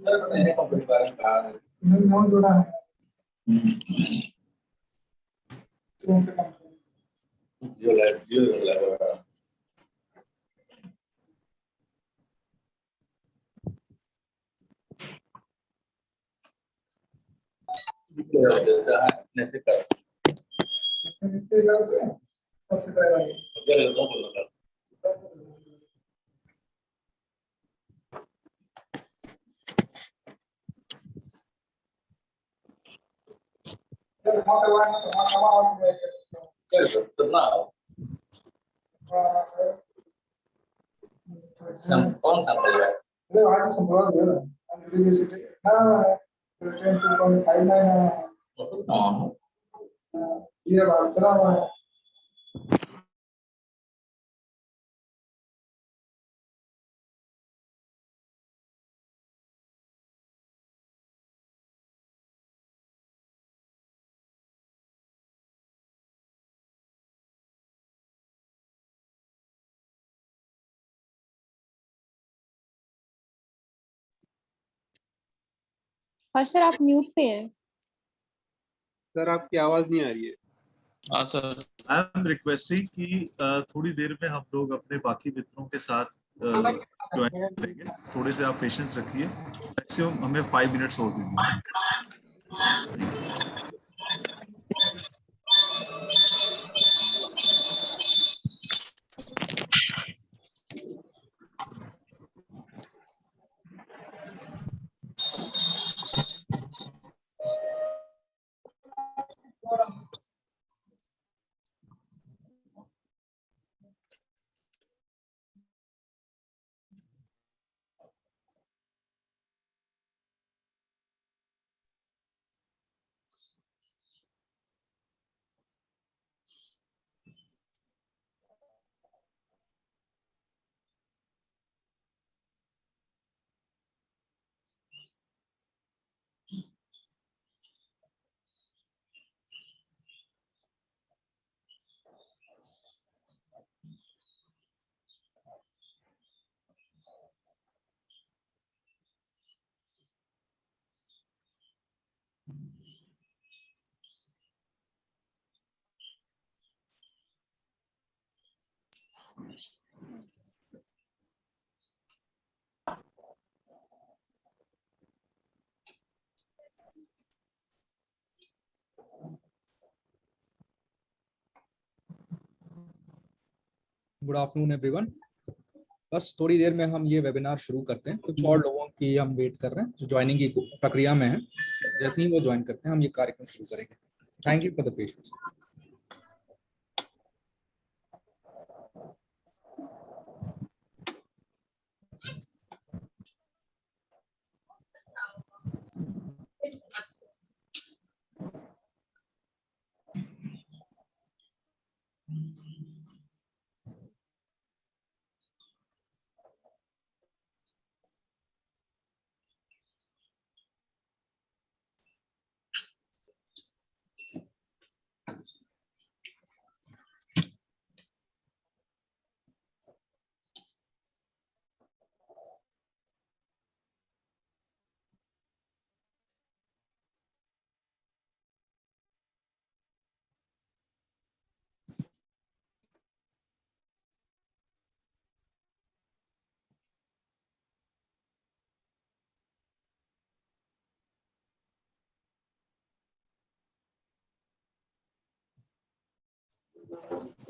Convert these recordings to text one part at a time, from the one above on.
नहीं मोड जोड़ा है कौन सा कंपनी जियो लगा देता है ऐसे कर इससे करते हैं सबसे पहले अगर लोगों को लगा सर वहां करवाना तो वहां कमा और कर सकते ना कौन सा है अरे वहां संभव है ना यूनिवर्सिटी हां 10.59 है हां ये बात करा हुआ है और सर आप म्यूट पे हैं सर आपकी आवाज नहीं आ रही है। हाँ सर, आई एम रिक्वेस्टिंग कि थोड़ी देर में हम लोग अपने बाकी मित्रों के साथ ज्वाइन करेंगे। थोड़े से आप पेशेंस रखिए, मैक्सिमम हमें 5 मिनट्स और दीजिए। Good afternoon everyone. बस थोड़ी देर में हम ये वेबिनार शुरू करते हैं। कुछ और लोगों की हम वेट कर रहे हैं जो ज्वाइनिंग की प्रक्रिया में है। जैसे ही वो ज्वाइन करते हैं हम ये कार्यक्रम शुरू करेंगे। Thank you for the patience.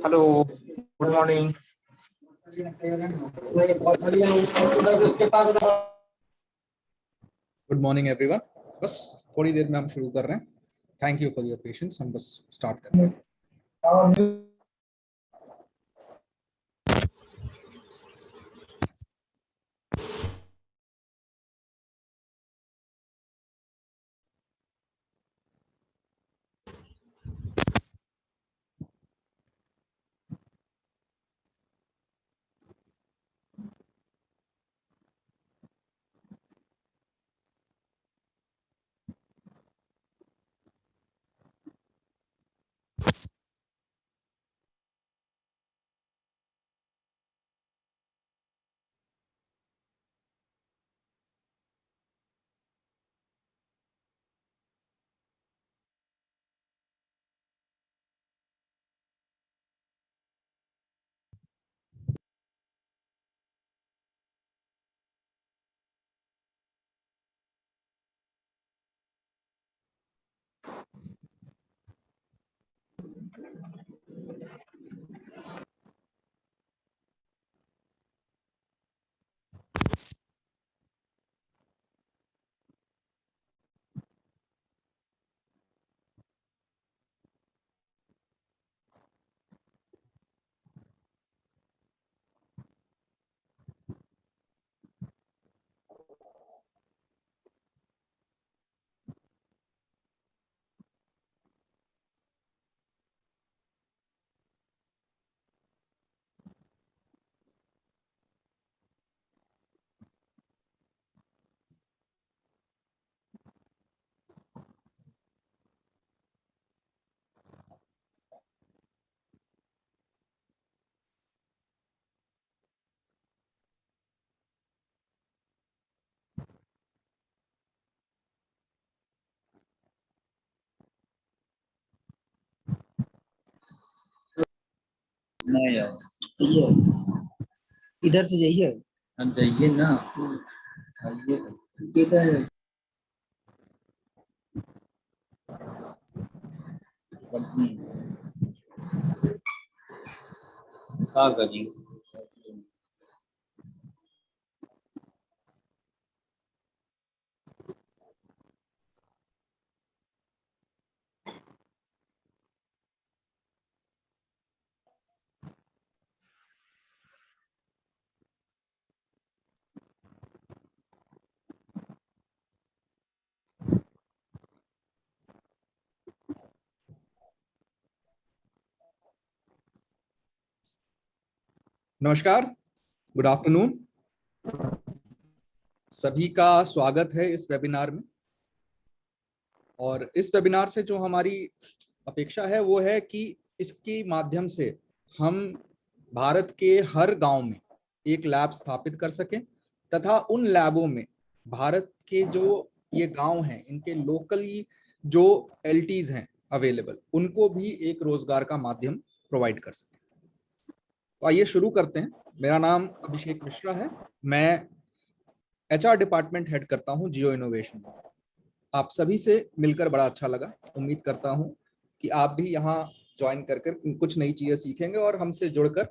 Hello, good morning. Good morning everyone. बस थोड़ी देर में हम शुरू कर रहे हैं। Thank you for your patience. हम बस स्टार्ट करते हैं। नहीं यार, इधर से जाइए, हम जाइए ना, आइए किधर है? क्या करिए? नमस्कार, गुड आफ्टरनून। सभी का स्वागत है इस वेबिनार में। और इस वेबिनार से जो हमारी अपेक्षा है वो है कि इसके माध्यम से हम भारत के हर गांव में एक लैब स्थापित कर सकें तथा उन लैबों में भारत के जो ये गांव हैं इनके लोकली जो एलटीज हैं अवेलेबल, उनको भी एक रोजगार का माध्यम प्रोवाइड कर सकें। तो आइए शुरू करते हैं। मेरा नाम अभिषेक मिश्रा है, मैं एचआर डिपार्टमेंट हेड करता हूं जियो इनोवेशन। आप सभी से मिलकर बड़ा अच्छा लगा। उम्मीद करता हूं कि आप भी यहाँ ज्वाइन कर कुछ नई चीजें सीखेंगे और हमसे जुड़कर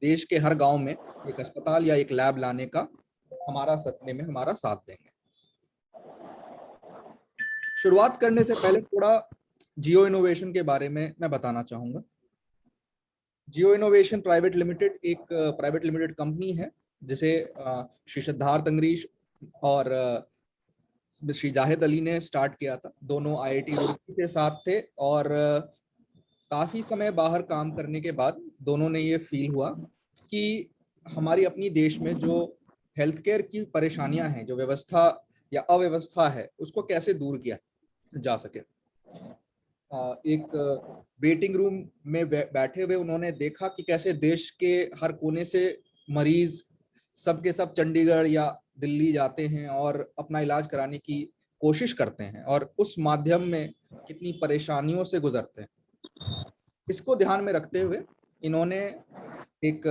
देश के हर गांव में एक अस्पताल या एक लैब लाने का हमारा सपने में हमारा साथ देंगे। शुरुआत करने से पहले थोड़ा जियो इनोवेशन के बारे में मैं बताना चाहूंगा। जियो इनोवेशन प्राइवेट लिमिटेड एक प्राइवेट लिमिटेड कंपनी है जिसे श्री सिद्धार्थ अंगरीश और श्री जाहिद अली ने स्टार्ट किया था। दोनों आईआईटी रुड़की के साथ थे और काफी समय बाहर काम करने के बाद दोनों ने ये फील हुआ कि हमारी अपनी देश में जो हेल्थ केयर की परेशानियां हैं, जो व्यवस्था या अव्यवस्था है, उसको कैसे दूर किया जा सके। एक वेटिंग रूम में बैठे हुए उन्होंने देखा कि कैसे देश के हर कोने से मरीज सब के सब चंडीगढ़ या दिल्ली जाते हैं और अपना इलाज कराने की कोशिश करते हैं और उस माध्यम में कितनी परेशानियों से गुजरते हैं। इसको ध्यान में रखते हुए इन्होंने एक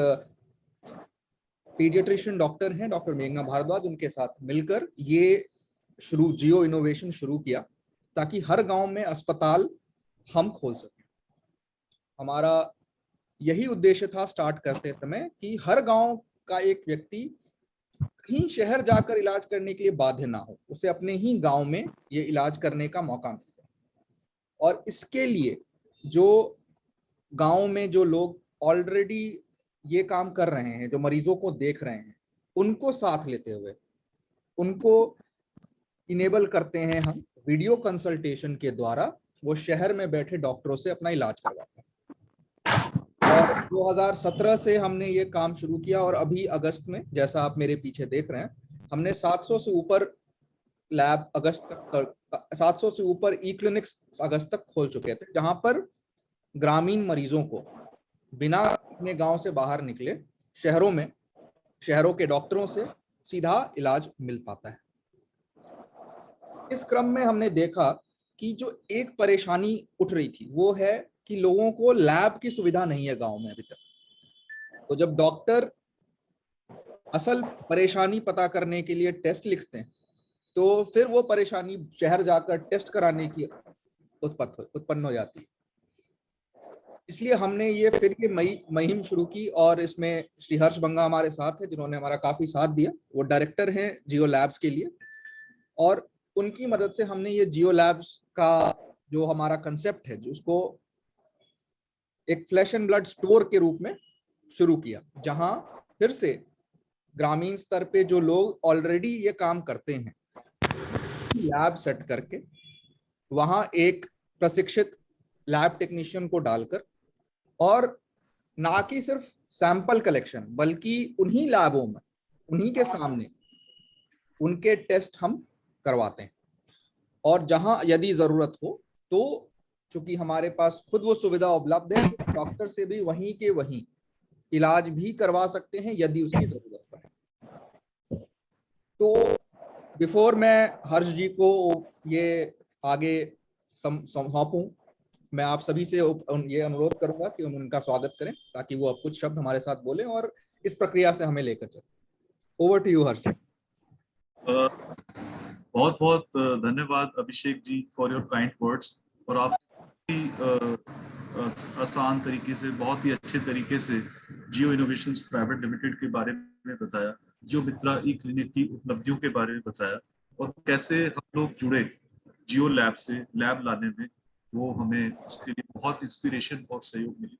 पीडियाट्रिशियन डॉक्टर हैं, डॉक्टर मेघना भारद्वाज, उनके साथ मिलकर ये जियो इनोवेशन शुरू किया ताकि हर गांव में अस्पताल हम खोल सकें। हमारा यही उद्देश्य था स्टार्ट करते समय कि हर गांव का एक व्यक्ति कहीं शहर जाकर इलाज करने के लिए बाध्य ना हो, उसे अपने ही गांव में ये इलाज करने का मौका मिल जाए। और इसके लिए जो गांव में जो लोग ऑलरेडी ये काम कर रहे हैं, जो मरीजों को देख रहे हैं, उनको साथ लेते हुए उनको इनेबल करते हैं हम वीडियो कंसल्टेशन के द्वारा वो शहर में बैठे डॉक्टरों से अपना इलाज करवाते हैं। और 2017 से हमने ये काम शुरू किया और अभी अगस्त में, जैसा आप मेरे पीछे देख रहे हैं, हमने 700 से ऊपर लैब अगस्त तक 700 से ऊपर ई क्लिनिक्स अगस्त तक खोल चुके थे, जहां पर ग्रामीण मरीजों को बिना अपने गांव से बाहर निकले शहरों के डॉक्टरों से सीधा इलाज मिल पाता है। इस क्रम में हमने देखा कि जो एक परेशानी उठ रही थी वो है कि लोगों को लैब की सुविधा नहीं है गांव में अभी तक। तो जब डॉक्टर असल परेशानी पता करने के लिए टेस्ट लिखते हैं तो फिर वो परेशानी शहर जाकर टेस्ट कराने की उत्पन्न हो जाती है। इसलिए हमने ये फिर ये मुहिम शुरू की और इसमें श्री हर्ष बंगा हमारे साथ है, जिन्होंने हमारा काफी साथ दिया। वो डायरेक्टर हैं जियो लैब्स के लिए और उनकी मदद से हमने ये जियो लैब्स का जो हमारा कंसेप्ट है, जो उसको एक फ्लैश एंड ब्लड स्टोर के रूप में शुरू किया, जहां फिर से ग्रामीण स्तर पे जो लोग ऑलरेडी ये काम करते हैं लैब सेट करके वहां एक प्रशिक्षित लैब टेक्नीशियन को डालकर और ना कि सिर्फ सैंपल कलेक्शन बल्कि उन्हीं लैबों में उन्हीं के सामने उनके टेस्ट हम करवाते हैं। और जहां यदि जरूरत हो तो चूंकि हमारे पास खुद वो सुविधा उपलब्ध है, डॉक्टर से भी वहीं के वहीं इलाज भी करवा सकते हैं यदि उसकी जरूरत पड़े। तो बिफोर मैं हर्ष जी को ये आगे सौंपूं, मैं आप सभी से ये अनुरोध करूंगा कि उनका स्वागत करें ताकि वो अब कुछ शब्द हमारे साथ बोलें और इस प्रक्रिया से हमें लेकर चलें। ओवर टू यू हर्ष। बहुत बहुत धन्यवाद Abhishek ji for your kind words, और आप आसान तरीके से, बहुत ही अच्छे तरीके से जियो इनोवेशंस प्राइवेट लिमिटेड के बारे में बताया, जियो मित्रा ई क्लिनिक की उपलब्धियों के बारे में बताया, और कैसे हम लोग जुड़े जियो लैब से, लैब लाने में वो हमें उसके लिए बहुत इंस्पिरेशन और सहयोग मिली।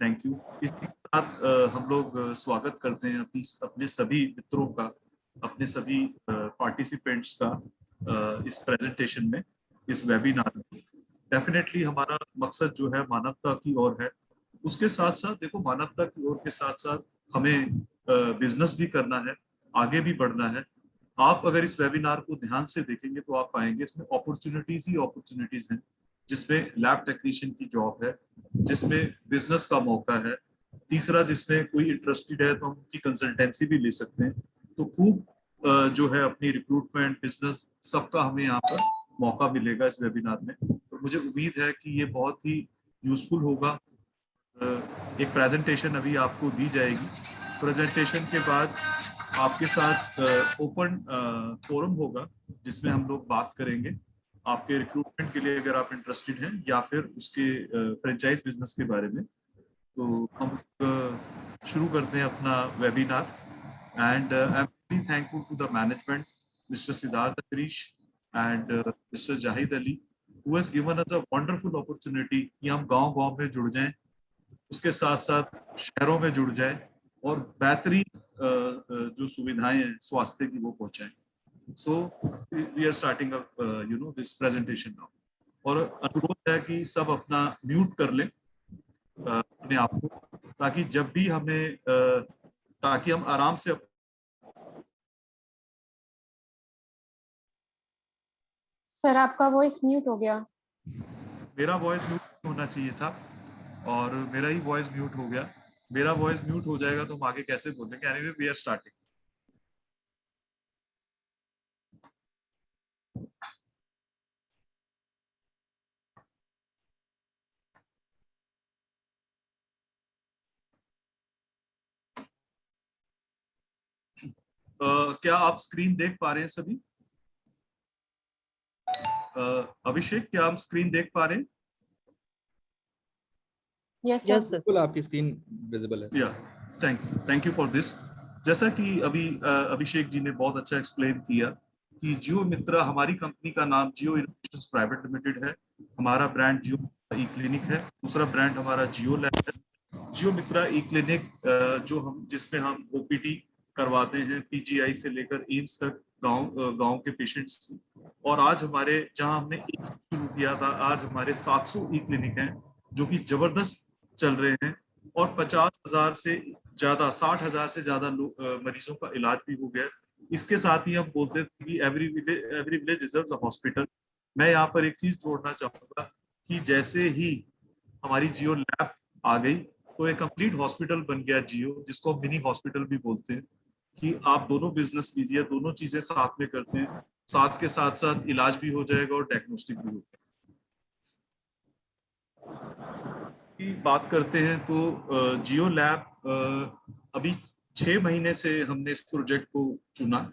Thank you. इसके साथ हम लोग स्वागत करते हैं अपने सभी मित्रों का, अपने सभी पार्टिसिपेंट्स का इस प्रेजेंटेशन में, इस वेबिनार में। डेफिनेटली हमारा मकसद जो है मानवता की ओर है। उसके साथ साथ देखो, मानवता की ओर के साथ साथ हमें बिजनेस भी करना है, आगे भी बढ़ना है। आप अगर इस वेबिनार को ध्यान से देखेंगे तो आप पाएंगे इसमें अपॉर्चुनिटीज ही अपॉर्चुनिटीज हैं, जिसमें लैब टेक्नीशियन की जॉब है, जिसमें बिजनेस का मौका है, तीसरा जिसमें कोई इंटरेस्टेड है तो हम उनकी कंसल्टेंसी भी ले सकते हैं। तो खूब जो है अपनी रिक्रूटमेंट, बिजनेस, सबका हमें यहाँ पर मौका मिलेगा इस वेबिनार में। तो मुझे उम्मीद है कि ये बहुत ही यूजफुल होगा। एक प्रेजेंटेशन अभी आपको दी जाएगी। प्रेजेंटेशन के बाद आपके साथ ओपन फोरम होगा जिसमें हम लोग बात करेंगे आपके रिक्रूटमेंट के लिए, अगर आप इंटरेस्टेड हैं, या फिर उसके फ्रेंचाइज बिजनेस के बारे में। तो हम शुरू करते हैं अपना webinar. And I am very thankful to the management, mister Siddharth Harish and mister Zahid Ali, who has given us a wonderful opportunity कि हम गांव-गांव में जुड़ जाएं, उसके साथ साथ शहरों में जुड़ जाएं और बेहतरीन जो सुविधाएं हैं स्वास्थ्य की वो पहुंचाएं। So we are starting up this presentation now। और अनुरोध है कि सब अपना म्यूट कर लें अपने आप को, ताकि जब भी हमें ताकि हम आराम से सर आपका वॉइस म्यूट हो गया। मेरा वॉइस म्यूट होना चाहिए था और मेरा ही वॉइस म्यूट हो गया। मेरा वॉइस म्यूट हो जाएगा तो हम आगे कैसे बोलेंगे। Anyway we are starting. क्या आप स्क्रीन देख पा रहे हैं सभी? अभिषेक, क्या हम स्क्रीन देख पा रहे हैं? Yes sir. बिल्कुल आपकी स्क्रीन विजिबल है। या थैंक यू फॉर दिस। जैसा कि अभी अभिषेक जी ने बहुत अच्छा एक्सप्लेन किया कि जियो मित्रा, हमारी कंपनी का नाम जियो इनोवेशंस प्राइवेट लिमिटेड है। हमारा ब्रांड जियो ई क्लिनिक है, दूसरा ब्रांड हमारा जियो लैब है। जियो मित्रा ई क्लिनिक जिसमें हम ओपीडी करवाते हैं पीजीआई से लेकर एम्स तक, गांव के पेशेंट्स। और आज हमारे जहां हमने शुरू किया था, आज हमारे 700 ई क्लिनिक हैं जो कि जबरदस्त चल रहे हैं, और 50,000 से ज्यादा, 60,000 से ज्यादा मरीजों का इलाज भी हो गया। इसके साथ ही हम बोलते थे कि every village deserves a hospital. मैं यहाँ पर एक चीज जोड़ना चाहूंगा कि जैसे ही हमारी जियो लैब आ गई तो एक कंप्लीट हॉस्पिटल बन गया जियो, जिसको हम मिनी हॉस्पिटल भी बोलते हैं, कि आप दोनों बिजनेस कीजिए, दोनों चीजें साथ में करते हैं, साथ के साथ साथ इलाज भी हो जाएगा और डायग्नोस्टिक भी हो जाएगा। की बात करते हैं तो जियो लैब अभी 6 महीने से हमने इस प्रोजेक्ट को चुना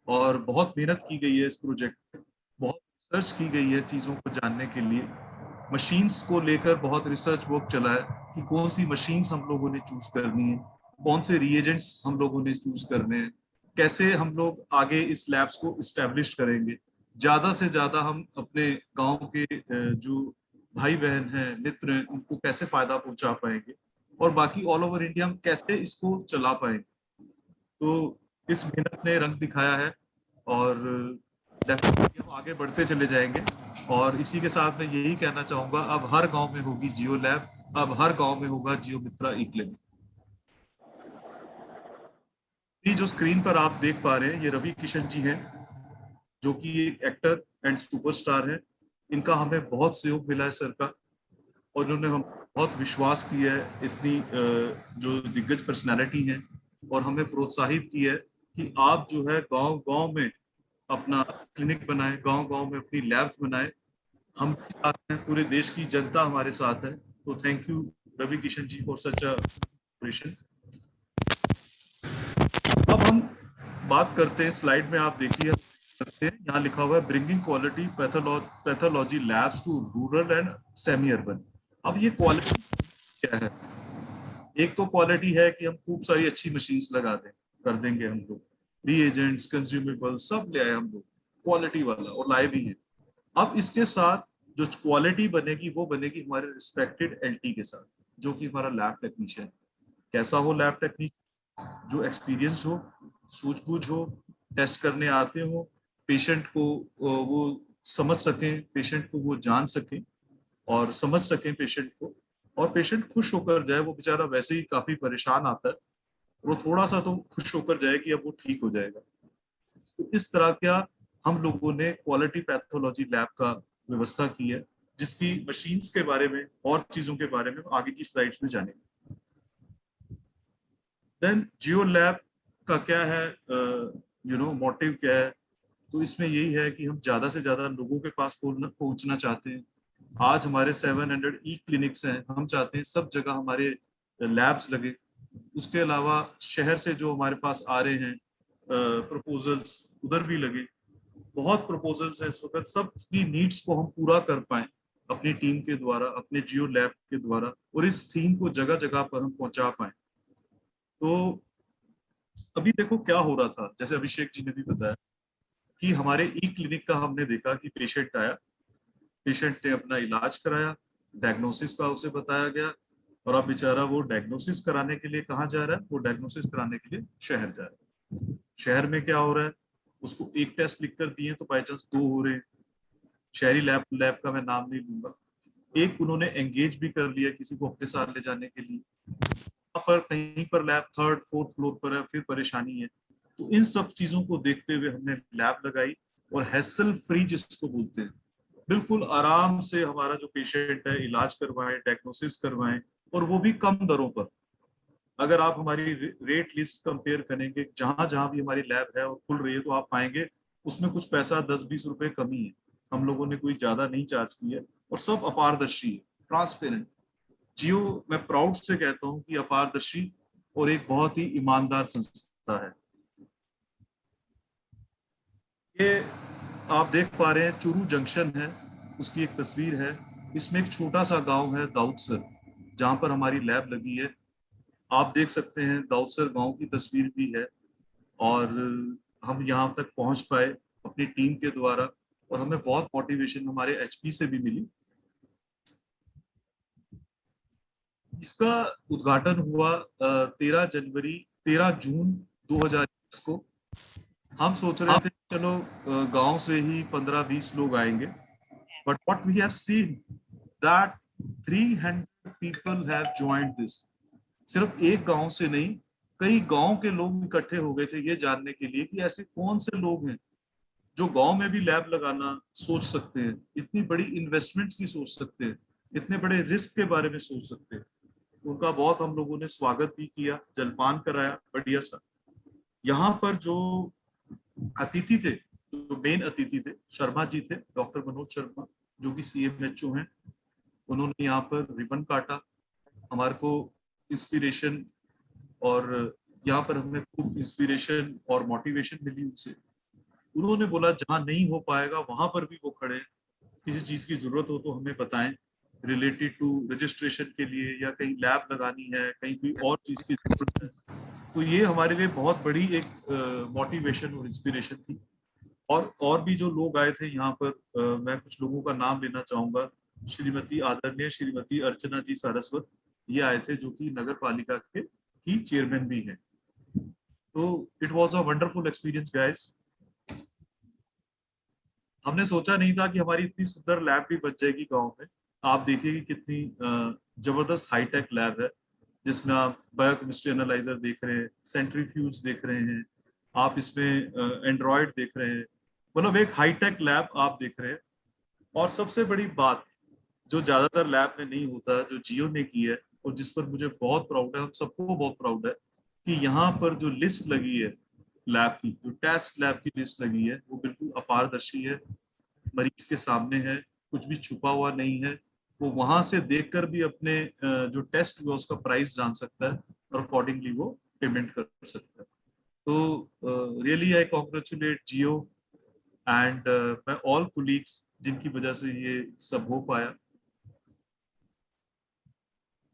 और बहुत मेहनत की गई है इस प्रोजेक्ट पे, बहुत रिसर्च की गई है चीज़ों को जानने के लिए। मशीन्स को लेकर बहुत रिसर्च वर्क चला है कि कौन सी मशीन्स हम लोगों ने चूज करनी है, कौन से रिएजेंट्स हम लोगों ने चूज करने हैं, कैसे हम लोग आगे इस लैब्स को इस्टेब्लिश करेंगे, ज़्यादा से ज़्यादा हम अपने गाँव के जो भाई बहन हैं, मित्र हैं, उनको कैसे फायदा पहुंचा पाएंगे, और बाकी ऑल ओवर इंडिया हम कैसे इसको चला पाएंगे। तो इस मेहनत ने रंग दिखाया है और डेफिनेटली हम आगे बढ़ते चले जाएंगे। और इसी के साथ मैं यही कहना चाहूंगा, अब हर गांव में होगी जियो लैब, अब हर गांव में होगा जियो मित्रा ई क्लिनिक। ये जो स्क्रीन पर आप देख पा रहे हैं, ये रवि किशन जी हैं, जो कि एक एक्टर एंड सुपरस्टार है। इनका हमें बहुत सहयोग मिला है सर का, और इन्होंने हम बहुत विश्वास किया है इतनी जो दिग्गज पर्सनालिटी हैं, और हमें प्रोत्साहित किया है कि आप जो है गांव-गांव में अपना क्लिनिक बनाएं, गांव-गांव में अपनी लैब्स बनाएं, हम भी साथ हैं, पूरे देश की जनता हमारे साथ है। तो thank you Ravi Kishan ji for such a operation. अब हम बात करते हैं, स्लाइड में आप देखिए करते हैं, यहाँ लिखा हुआ है bringing quality pathology labs to rural and semi urban. अब ये क्वालिटी क्या है? एक तो क्वालिटी है कि हम खूब सारी अच्छी मशीन्स लगा दें, कर देंगे हम लोग, रीएजेंट्स, कंज्यूमेबल सब ले आए हम लोग, क्वालिटी वाला, और लाए भी हैं। अब इसके साथ जो क्वालिटी बनेगी वो बनेगी हमारे रिस्पेक्टेड एलटी के साथ, जो कि हमारा लैब टेक्नीशियन। कैसा हो लैब टेक्नीशियन? जो एक्सपीरियंस हो, सूझबूझ हो, टेस्ट करने आते हो, पेशेंट को वो समझ सकें, पेशेंट को वो जान सकें और समझ सकें पेशेंट को, और पेशेंट खुश होकर जाए। वो बेचारा वैसे ही काफी परेशान आता है, वो थोड़ा सा तो खुश होकर जाए कि अब वो ठीक हो जाएगा। तो इस तरह का हम लोगों ने क्वालिटी पैथोलॉजी लैब का व्यवस्था की है, जिसकी मशीन्स के बारे में और चीजों के बारे में आगे की स्लाइड्स में जानेंगे। देन जियो लैब का क्या है, मोटिव क्या है? तो इसमें यही है कि हम ज्यादा से ज्यादा लोगों के पास पहुंचना चाहते हैं। आज हमारे 700 ई क्लिनिक्स हैं, हम चाहते हैं सब जगह हमारे लैब्स लगे। उसके अलावा शहर से जो हमारे पास आ रहे हैं प्रपोजल्स, उधर भी लगे। बहुत प्रपोजल्स हैं इस वक्त, सबकी नीड्स को हम पूरा कर पाए अपनी टीम के द्वारा, अपने जियो लैब के द्वारा, और इस थीम को जगह जगह पर हम पहुंचा पाए। तो अभी देखो क्या हो रहा था, जैसे अभिषेक जी ने भी बताया कि हमारे ई क्लिनिक का हमने देखा कि पेशेंट आया, पेशेंट ने अपना इलाज कराया, डायग्नोसिस का उसे बताया गया, और अब बेचारा वो डायग्नोसिस कराने के लिए कहाँ जा रहा है? वो डायग्नोसिस कराने के लिए शहर जा रहा है। शहर में क्या हो रहा है? उसको एक टेस्ट लिख कर दिए तो बाई चांस 2 हो रहे हैं। शहरी लैब का मैं नाम नहीं लूंगा। एक उन्होंने एंगेज भी कर लिया किसी को अपने साथ ले जाने के लिए, वहां पर कहीं पर लैब 3rd 4th फ्लोर पर है, फिर परेशानी है। तो इन सब चीजों को देखते हुए हमने लैब लगाई, और हैसल फ्री जिसको बोलते हैं, बिल्कुल आराम से हमारा जो पेशेंट है इलाज करवाएं, डायग्नोसिस करवाएं, और वो भी कम दरों पर। अगर आप हमारी रेट लिस्ट कंपेयर करेंगे, जहां जहां भी हमारी लैब है और खुल रही है, तो आप पाएंगे उसमें कुछ पैसा 10-20 रुपए कमी है। हम लोगों ने कोई ज्यादा नहीं चार्ज किया, और सब अपारदर्शी है, ट्रांसपेरेंट। जियो, मैं प्राउड से कहता हूं कि अपारदर्शी और एक बहुत ही ईमानदार संस्था है। ये आप देख पा रहे हैं चूरू जंक्शन है, उसकी एक तस्वीर है। इसमें एक छोटा सा गांव है दाऊदसर, जहां पर हमारी लैब लगी है। आप देख सकते हैं दाऊदसर गांव की तस्वीर भी है, और हम यहाँ तक पहुंच पाए अपनी टीम के द्वारा, और हमें बहुत मोटिवेशन हमारे एचपी से भी मिली। इसका उद्घाटन हुआ 13 जून 2021 को। हम सोच रहे थे चलो गांव से ही 15-20 लोग आएंगे, but what we have seen that 300 people have joined this. सिर्फ एक गांव से नहीं, कई गांव के लोग इकट्ठे हो गए थे ये जानने के लिए कि ऐसे कौन से लोग हैं जो गांव में भी लैब लगाना सोच सकते हैं, इतनी बड़ी इन्वेस्टमेंट्स की सोच सकते हैं, इतने बड़े रिस्क के बारे में सोच सकते हैं। उनका बहुत हम लोगों ने स्वागत भी किया, जलपान कराया बढ़िया सा। यहाँ पर जो अतिथि थे, जो मेन अतिथि थे, शर्मा जी थे, डॉक्टर मनोज शर्मा, जो कि CMHO हैं। उन्होंने यहाँ पर रिबन काटा, हमारे को इंस्पिरेशन, और यहाँ पर हमें खूब इंस्पिरेशन और मोटिवेशन मिली उनसे। उन्होंने बोला जहाँ नहीं हो पाएगा वहां पर भी वो खड़े, किसी चीज की जरूरत हो तो हमें बताएं, रिलेटेड टू रजिस्ट्रेशन के लिए, या कहीं लैब लगानी है, कहीं कोई और चीज की जरूरत है। तो ये हमारे लिए बहुत बड़ी एक मोटिवेशन और इंस्पिरेशन थी। और भी जो लोग आए थे यहाँ पर, मैं कुछ लोगों का नाम लेना चाहूंगा। श्रीमती आदरणीय श्रीमती अर्चना जी सारस्वत, ये आए थे, जो कि नगर पालिका के की चेयरमैन भी हैं। तो it was a wonderful experience guys. हमने सोचा नहीं था कि हमारी इतनी सुंदर लैब भी बच जाएगी गांव में। आप देखिए कि कितनी जबरदस्त हाईटेक लैब है, जिसमें आप बायोकेमिस्ट्री एनालाइजर देख रहे हैं, सेंट्रीफ्यूज देख रहे हैं, आप इसमें एंड्रॉयड देख रहे हैं, मतलब एक हाईटेक लैब आप देख रहे हैं। और सबसे बड़ी बात जो ज्यादातर लैब में नहीं होता, जो जियो ने की है, और जिस पर मुझे बहुत प्राउड है, हम सबको बहुत प्राउड है, कि यहाँ पर जो लिस्ट लगी है लैब की, जो टेस्ट लैब की लिस्ट लगी है, वो बिल्कुल अपारदर्शी है, मरीज के सामने है, कुछ भी छुपा हुआ नहीं है। वो वहां से देखकर भी अपने जो टेस्ट हुआ उसका प्राइस जान सकता है और अकॉर्डिंगली वो पेमेंट कर सकता है। तो really I congratulate Jio and my all colleagues जिनकी वजह से ये सब हो पाया।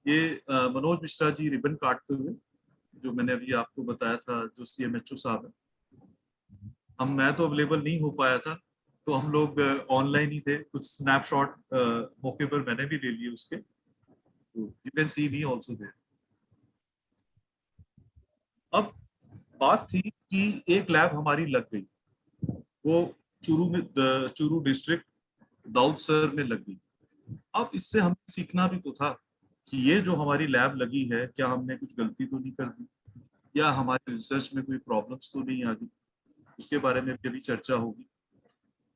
ये मनोज मिश्रा जी रिबन काटते हुए, जो मैंने अभी आपको बताया था, जो CMHO साहब है। मैं तो अवेलेबल नहीं हो पाया था, तो हम लोग ऑनलाइन ही थे। कुछ स्नैपशॉट मौके पर मैंने भी ले लिए उसके, you can see me also there. अब बात थी कि एक लैब हमारी लग गई, वो चूरू डिस्ट्रिक्ट दाऊद सर में लग गई। अब इससे हमें सीखना भी तो था कि ये जो हमारी लैब लगी है, क्या हमने कुछ गलती तो नहीं कर दी, या हमारे रिसर्च में कोई प्रॉब्लम्स तो नहीं आ गई। उसके बारे में भी अभी चर्चा होगी।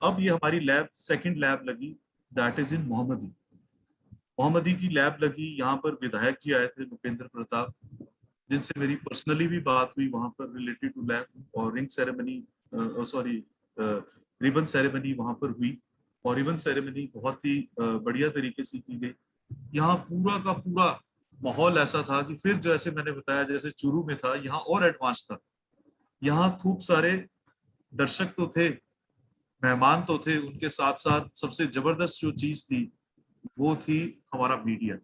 अब ये हमारी लैब सेकंड लैब लगी, दैट इज इन मोहम्मदी की लैब लगी। यहाँ पर विधायक जी आए थे, भूपेंद्र प्रताप, जिनसे मेरी पर्सनली भी बात हुई वहां पर रिलेटेड टू लैब, और रिंग सेरेमनी रिबन सेरेमनी वहां पर हुई। और रिबन सेरेमनी बहुत ही बढ़िया तरीके से की गई। यहाँ पूरा का पूरा माहौल ऐसा था कि फिर जैसे मैंने बताया, जैसे चूरू में था, यहाँ और एडवांस था। यहाँ खूब सारे दर्शक तो थे, मेहमान तो थे, उनके साथ साथ सबसे जबरदस्त जो चीज थी वो थी हमारा media.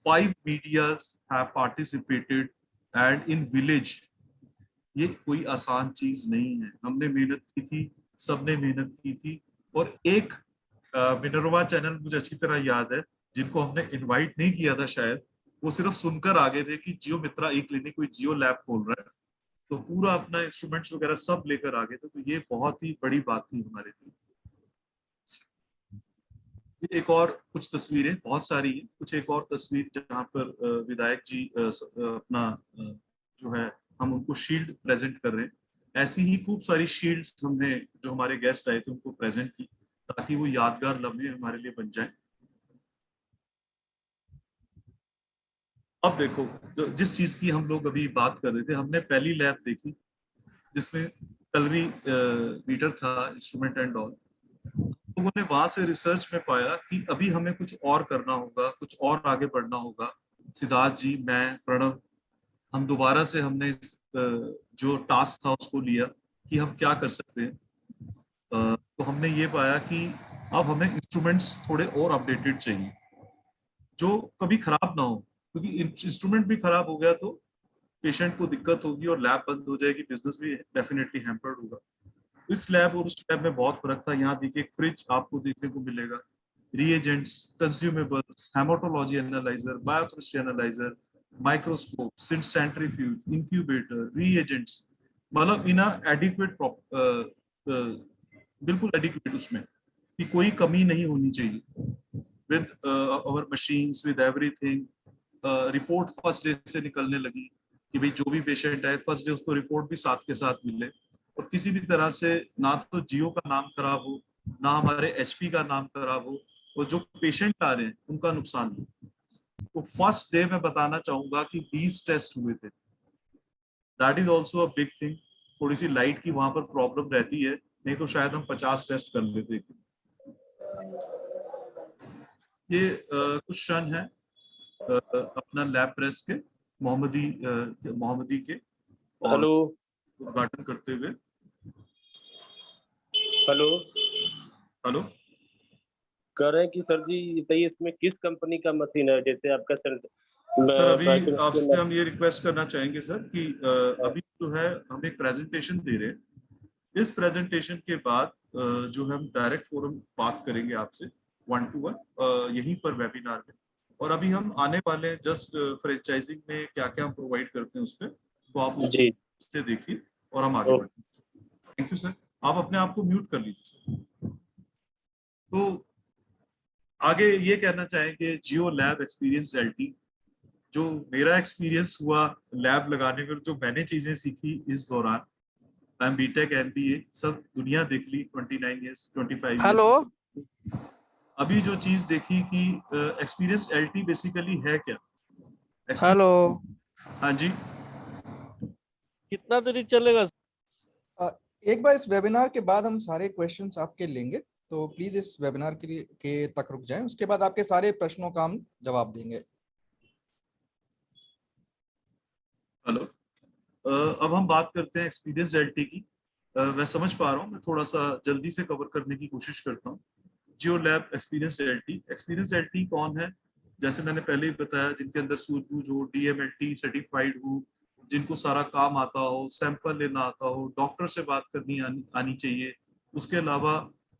5 medias have participated and in village. ये कोई आसान चीज नहीं है। हमने मेहनत की थी, सबने मेहनत की थी। और एक मिनरवा चैनल मुझे अच्छी तरह याद है, जिनको हमने इनवाइट नहीं किया था शायद, वो सिर्फ सुनकर आ गए थे कि जियो मित्रा ई क्लिनिक कोई जियो लैब खोल रहा है, तो पूरा अपना इंस्ट्रूमेंट्स वगैरह सब लेकर आ गए थे। तो ये बहुत ही बड़ी बात थी हमारे लिए। एक और कुछ तस्वीरें, बहुत सारी हैं, कुछ एक और तस्वीर जहाँ पर विधायक जी अपना जो है, हम उनको शील्ड प्रेजेंट कर रहे हैं। ऐसी ही खूब सारी शील्ड्स हमने, जो हमारे गेस्ट आए थे, उनको प्रेजेंट की, ताकि वो यादगार लम्हे हमारे लिए बन जाए। अब देखो, जिस चीज की हम लोग अभी बात कर रहे थे, हमने पहली लैब देखी जिसमें कलरी मीटर था, इंस्ट्रूमेंट एंड ऑल। लोगों ने वहां से रिसर्च में पाया कि अभी हमें कुछ और करना होगा, कुछ और आगे बढ़ना होगा। सिद्धार्थ जी, मैं, प्रणव, हम दोबारा से हमने जो टास्क था उसको लिया कि हम क्या कर सकते हैं। तो हमने ये पाया कि अब हमें इंस्ट्रूमेंट्स थोड़े और अपडेटेड चाहिए, जो कभी खराब ना हो, क्योंकि इंस्ट्रूमेंट भी खराब हो गया तो पेशेंट को दिक्कत होगी और लैब बंद हो जाएगी, बिजनेस भी डेफिनेटली हैम्पर्ड होगा। इस लैब और उस लैब में बहुत फर्क था। यहाँ देखिए, फ्रिज आपको देखने को मिलेगा, reagents, consumables, haematology analyser, biochemistry analyser, microscope, centrifuge, incubator, reagents, मतलब इन एडिक्वेट, बिल्कुल एडिक्वेट, उसमें कि कोई कमी नहीं होनी चाहिए। With our machines, with everything. Report first day से निकलने लगी कि भाई जो भी पेशेंट आए फर्स्ट डे उसको रिपोर्ट भी साथ के साथ मिले, और किसी भी तरह से ना तो जियो का नाम खराब हो, ना हमारे HP का नाम खराब हो, और जो पेशेंट आ रहे हैं उनका नुकसान हो। तो फर्स्ट डे मैं बताना चाहूंगा कि 20 टेस्ट हुए थे। That is also a big thing. थोड़ी सी लाइट की वहां पर प्रॉब्लम रहती है, नहीं तो शायद हम 50 टेस्ट कर लेते। ये कुछ क्षण है अपना लैब प्रेस के मोहम्मदी के और हेलो उद्घाटन करते हुए। हेलो हेलो, कह रहे हैं कि सर जी बताइए, इसमें किस कंपनी का मशीन है? जैसे आपका सर सर अभी आपसे हम ये रिक्वेस्ट करना चाहेंगे सर कि अभी जो है हम एक प्रेजेंटेशन दे रहे हैं। इस प्रेजेंटेशन के बाद जो हम डायरेक्ट फोरम बात करेंगे आपसे 1 to 1 यहीं पर वेबिनार में। और अभी हम आने वाले हैं जस्ट फ्रेंचाइजिंग में क्या क्या हम प्रोवाइड करते हैं उस पर, तो आप उससे देखिए और हम आगे बढ़ते हैं। Thank you sir. आप अपने आप को म्यूट कर लीजिए सर। तो आगे ये कहना चाहेंगे जियो लैब एक्सपीरियंस LT, जो मेरा एक्सपीरियंस हुआ लैब लगाने में, जो मैंने चीजें सीखी इस दौरान, BTech MBA सब दुनिया देख ली, 29 ईयर्स 25 हेलो ईयर्स। अभी जो चीज देखी कि एक्सपीरियंस LT बेसिकली है क्या। हेलो हाँ जी, कितना देरी चलेगा? एक बार इस वेबिनार के बाद हम सारे क्वेश्चंस आपके लेंगे, तो प्लीज इस वेबिनार के तक रुक जाएं, उसके बाद आपके सारे प्रश्नों का हम जवाब देंगे। हेलो, अब हम बात करते हैं एक्सपीरियंस एलटी की। मैं समझ पा रहा हूँ, मैं थोड़ा सा जल्दी से कवर करने की कोशिश करता हूँ। जियो लैब एक्सपीरियंस एलटी कौन है? जैसे मैंने पहले ही बताया, जिनके अंदर सूझबूझ हो, डीएमएलटी सर्टिफाइड हो, जिनको सारा काम आता हो, सैंपल लेना आता हो, डॉक्टर से बात करनी आनी चाहिए, उसके अलावा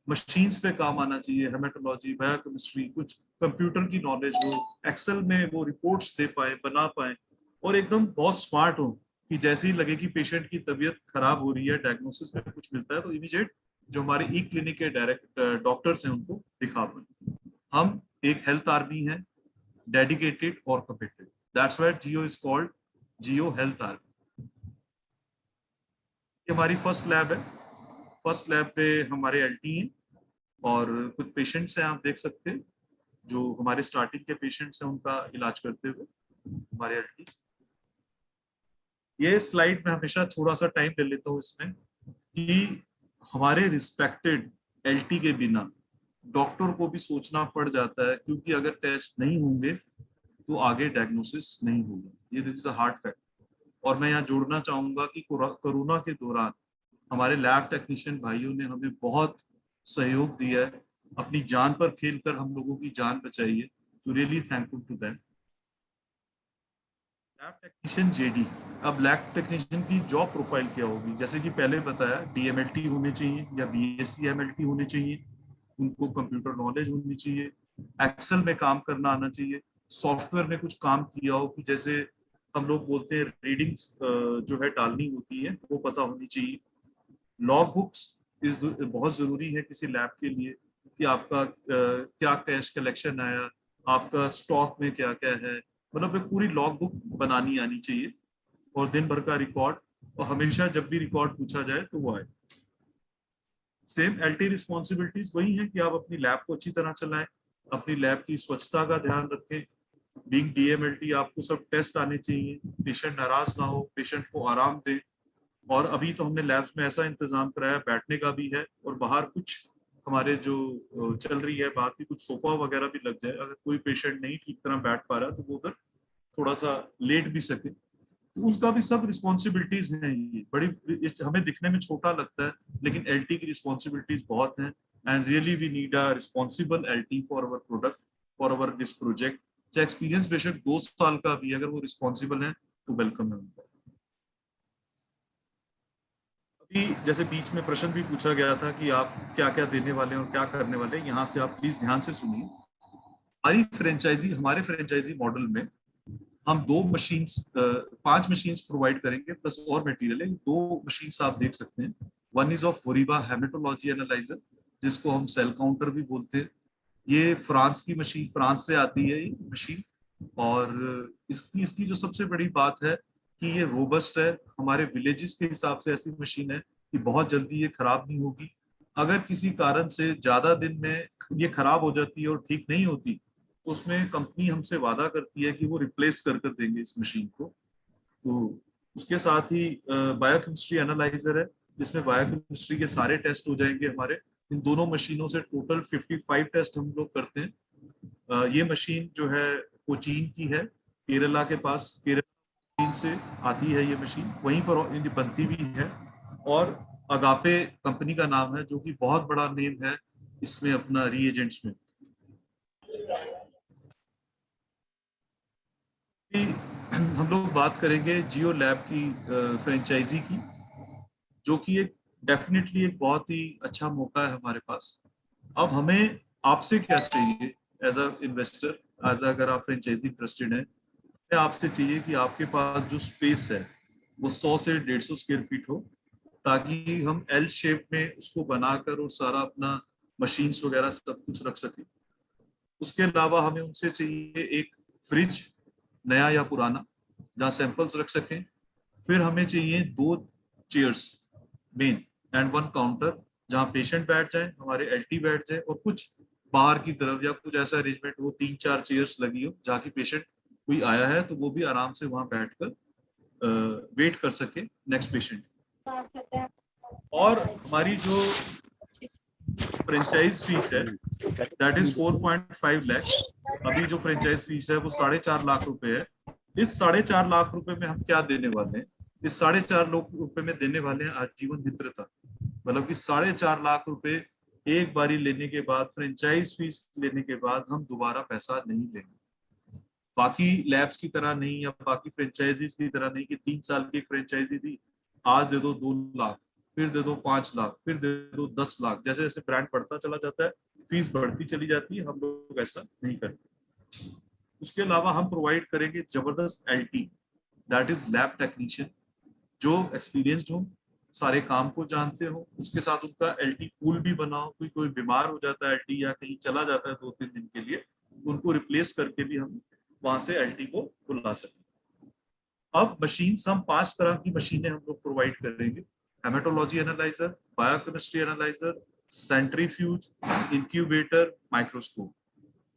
मशीन्स पे काम आना चाहिए, हेमेटोलॉजी, बायोकेमिस्ट्री, कुछ कंप्यूटर की नॉलेज हो, एक्सेल में वो रिपोर्ट्स दे पाए, बना पाए, और एकदम बहुत स्मार्ट हो कि जैसे ही लगे कि पेशेंट की तबीयत खराब हो रही है, डायग्नोसिस में कुछ मिलता है, तो इमीडिएट जो हमारे ई क्लिनिक के डायरेक्ट डॉक्टर्स हैं उनको दिखा पाए। हम एक हेल्थ आर्मी है, डेडिकेटेड और committed. That's why Jio is called Jio health army. ये हमारी फर्स्ट लैब है। फर्स्ट लैब पे हमारे एलटी हैं और कुछ पेशेंट्स हैं, आप देख सकते हैं, जो हमारे स्टार्टिंग के पेशेंट्स हैं उनका इलाज करते हुए हमारे एलटी। ये स्लाइड में हमेशा थोड़ा सा टाइम ले लेता हूँ इसमें कि हमारे रिस्पेक्टेड एलटी के बिना डॉक्टर को भी सोचना पड़ जाता है, क्योंकि अगर टेस्ट नहीं होंगे तो आगे डायग्नोसिस नहीं होगा। ये this is a hard fact. और मैं यहाँ जोड़ना चाहूंगा कि कोरोना के दौरान हमारे लैब टेक्नीशियन भाइयों ने हमें बहुत सहयोग दिया है, अपनी जान पर खेलकर हम लोगों की जान बचाई है। तो really thankful to them. Lab technician JD. अब लैब टेक्नीशियन की जॉब प्रोफाइल क्या होगी? जैसे कि पहले बताया, डीएमएलटी होने चाहिए या बीएससी एमएलटी होने चाहिए, उनको कंप्यूटर नॉलेज होनी चाहिए, एक्सेल में काम करना आना चाहिए, सॉफ्टवेयर में कुछ काम किया हो, कि जैसे हम लोग बोलते हैं रीडिंग्स जो है डालनी होती है, वो पता होनी चाहिए। लॉग बुक्स इस बहुत जरूरी है किसी लैब के लिए, कि आपका क्या कैश कलेक्शन आया, आपका स्टॉक में क्या क्या है, मतलब एक पूरी लॉग बुक बनानी आनी चाहिए, और दिन भर का रिकॉर्ड, और हमेशा जब भी रिकॉर्ड पूछा जाए तो वो आए। सेम एलटी रिस्पॉन्सिबिलिटीज वही है कि आप अपनी लैब को अच्छी तरह चलाएं, अपनी लैब की स्वच्छता का ध्यान रखें। बीइंग डीएमएलटी आपको सब टेस्ट आने चाहिए, पेशेंट नाराज ना हो, पेशेंट को आराम दें। और अभी तो हमने लैब्स में ऐसा इंतजाम कराया, बैठने का भी है, और बाहर कुछ हमारे जो चल रही है बात की, कुछ सोफा वगैरह भी लग जाए, अगर कोई पेशेंट नहीं ठीक तरह बैठ पा रहा तो वो उधर थोड़ा सा लेट भी सके, तो उसका भी सब रिस्पॉन्सिबिलिटीज हैं। ये बड़ी हमें दिखने में छोटा लगता है, लेकिन एलटी की रिस्पॉन्सिबिलिटीज बहुत हैं, and really we need a responsible LT for our product, for our this project. चाहे एक्सपीरियंस पेशेंट 2 साल का भी अगर वो रिस्पॉन्सिबल है तो वेलकम है उनका। अभी जैसे बीच में प्रश्न भी पूछा गया था कि आप क्या क्या देने वाले हैं और क्या करने वाले हैं, यहाँ से आप प्लीज ध्यान से सुनिए। हमारे फ्रेंचाइजी मॉडल में हम 5 मशीन्स प्रोवाइड करेंगे, प्लस और मटेरियल है। 2 मशीन्स आप देख सकते हैं। One is of Horiba hematology analyzer, जिसको हम सेल काउंटर भी बोलते हैं। ये फ्रांस की मशीन, फ्रांस से आती है ये मशीन, और इसकी जो सबसे बड़ी बात है कि ये रोबस्ट है। हमारे विलेजेस के हिसाब से ऐसी मशीन है कि बहुत जल्दी ये खराब नहीं होगी। अगर किसी कारण से ज्यादा दिन में ये खराब हो जाती है और ठीक नहीं होती, तो उसमें कंपनी हमसे वादा करती है कि वो रिप्लेस कर देंगे इस मशीन को। तो उसके साथ ही बायोकेमिस्ट्री एनालाइजर है, जिसमें बायोकेमिस्ट्री के सारे टेस्ट हो जाएंगे हमारे। इन दोनों मशीनों से टोटल 55 टेस्ट हम लोग करते हैं। ये मशीन जो है कोचीन की है, केरला के पास, केरला से आती है ये मशीन, वहीं पर बनती भी है। और अगापे कंपनी का नाम है, जो कि बहुत बड़ा नेम है इसमें अपना रीएजेंट्स में। हम लोग बात करेंगे जियो लैब की फ्रेंचाइजी की, जो कि एक डेफिनेटली एक बहुत ही अच्छा मौका है हमारे पास। अब हमें आपसे क्या चाहिए एज अ इन्वेस्टर, अगर आप फ्रेंचाइजी इंटरेस्टेड हैं, आपसे चाहिए कि आपके पास जो स्पेस है वो 100 से 150 स्क्वायर फीट हो, ताकि हम एल शेप में उसको बनाकर और सारा अपना मशीन्स वगैरह सब कुछ रख सके। उसके अलावा हमें उनसे चाहिए एक फ्रिज, नया या पुराना, जहाँ सैंपल्स रख सकें। फिर हमें चाहिए 2 चेयर्स मेन एंड 1 काउंटर, जहाँ पेशेंट बैठ जाए, हमारे एलटी बैठ जाए, और कुछ बाहर की तरफ या कुछ ऐसा अरेंजमेंट हो, 3-4 चेयर्स लगी हो, जहाँ की पेशेंट कोई आया है तो वो भी आराम से वहां बैठकर वेट कर सके नेक्स्ट पेशेंट। और हमारी जो फ्रेंचाइज फीस है दैट इज 4.5 लाख। अभी जो फ्रेंचाइज फीस है वो 4.5 लाख रुपए है। इस 4.5 लाख रुपए में हम क्या देने वाले हैं? इस 4.5 लाख रुपए में देने वाले हैं आजीवन मित्रता। मतलब कि 4.5 लाख रुपए एक बारी लेने के बाद, फ्रेंचाइज फीस लेने के बाद हम दोबारा पैसा नहीं लेंगे। बाकी लैब्स की तरह नहीं, या बाकी फ्रेंचाइजीज की तरह नहीं कि 3 साल की एक फ्रेंचाइजी थी, आज दे दो 2 लाख, फिर दे दो 5 लाख, फिर दे दो 10 लाख। जैसे जैसे ब्रांड बढ़ता चला जाता है, फीस बढ़ती चली जाती है। हम लोग ऐसा नहीं करते। उसके अलावा हम प्रोवाइड करेंगे जबरदस्त LT, that is lab technician, जो एक्सपीरियंस्ड हो, सारे काम को जानते हो, उसके साथ उनका एलटी पूल भी बना हो। कोई बीमार हो जाता है एलटी या कहीं चला जाता है 2-3 दिन के लिए, उनको रिप्लेस करके भी हम वहां से एलटी को बुला सकते। अब मशीन, हम 5 तरह की मशीनें हम लोग प्रोवाइड करेंगे। Haematology analyser, biochemistry analyser, centrifuge, incubator, microscope.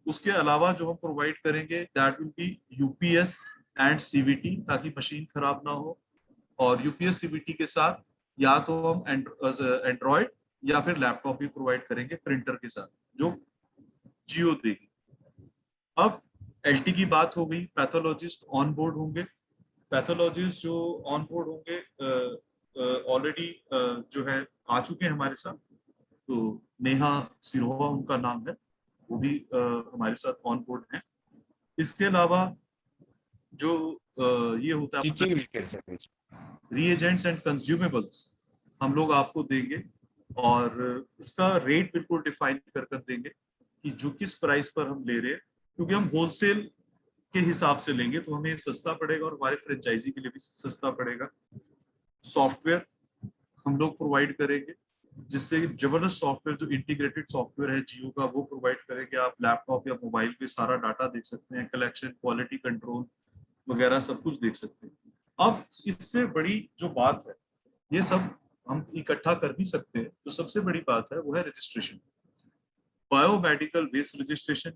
उसके अलावा जो हम प्रोवाइड करेंगे that will be UPS and CVT, ताकि मशीन खराब ना हो। और यूपीएस सीवीटी के साथ या तो हम एंड्रॉइड या फिर लैपटॉप भी प्रोवाइड करेंगे प्रिंटर के साथ, जो जियो देगी। अब एलटी की बात हो गई, पैथोलॉजिस्ट ऑन बोर्ड होंगे। पैथोलॉजिस्ट जो ऑन बोर्ड होंगे ऑलरेडी जो है आ चुके हैं हमारे साथ। तो नेहा सिरोहा उनका नाम है, वो भी हमारे साथ ऑन बोर्ड हैं। इसके अलावा जो ये होता है रीएजेंट्स एंड कंज्यूमेबल्स, हम लोग आपको देंगे और उसका रेट बिल्कुल डिफाइन कर देंगे कि जो किस प्राइस पर हम ले रहे हैं, क्योंकि हम होलसेल के हिसाब से लेंगे तो हमें सस्ता पड़ेगा और हमारे फ्रेंचाइजी के लिए भी सस्ता पड़ेगा। सॉफ्टवेयर हम लोग प्रोवाइड करेंगे, जिससे जबरदस्त सॉफ्टवेयर, जो इंटीग्रेटेड सॉफ्टवेयर है जियो का, वो प्रोवाइड करेंगे। आप लैपटॉप या मोबाइल पे सारा डाटा देख सकते हैं, कलेक्शन, क्वालिटी कंट्रोल वगैरह सब कुछ देख सकते हैं। अब इससे बड़ी जो बात है, ये सब हम इकट्ठा कर भी सकते हैं। जो सबसे बड़ी बात है वो है registration, biomedical waste registration,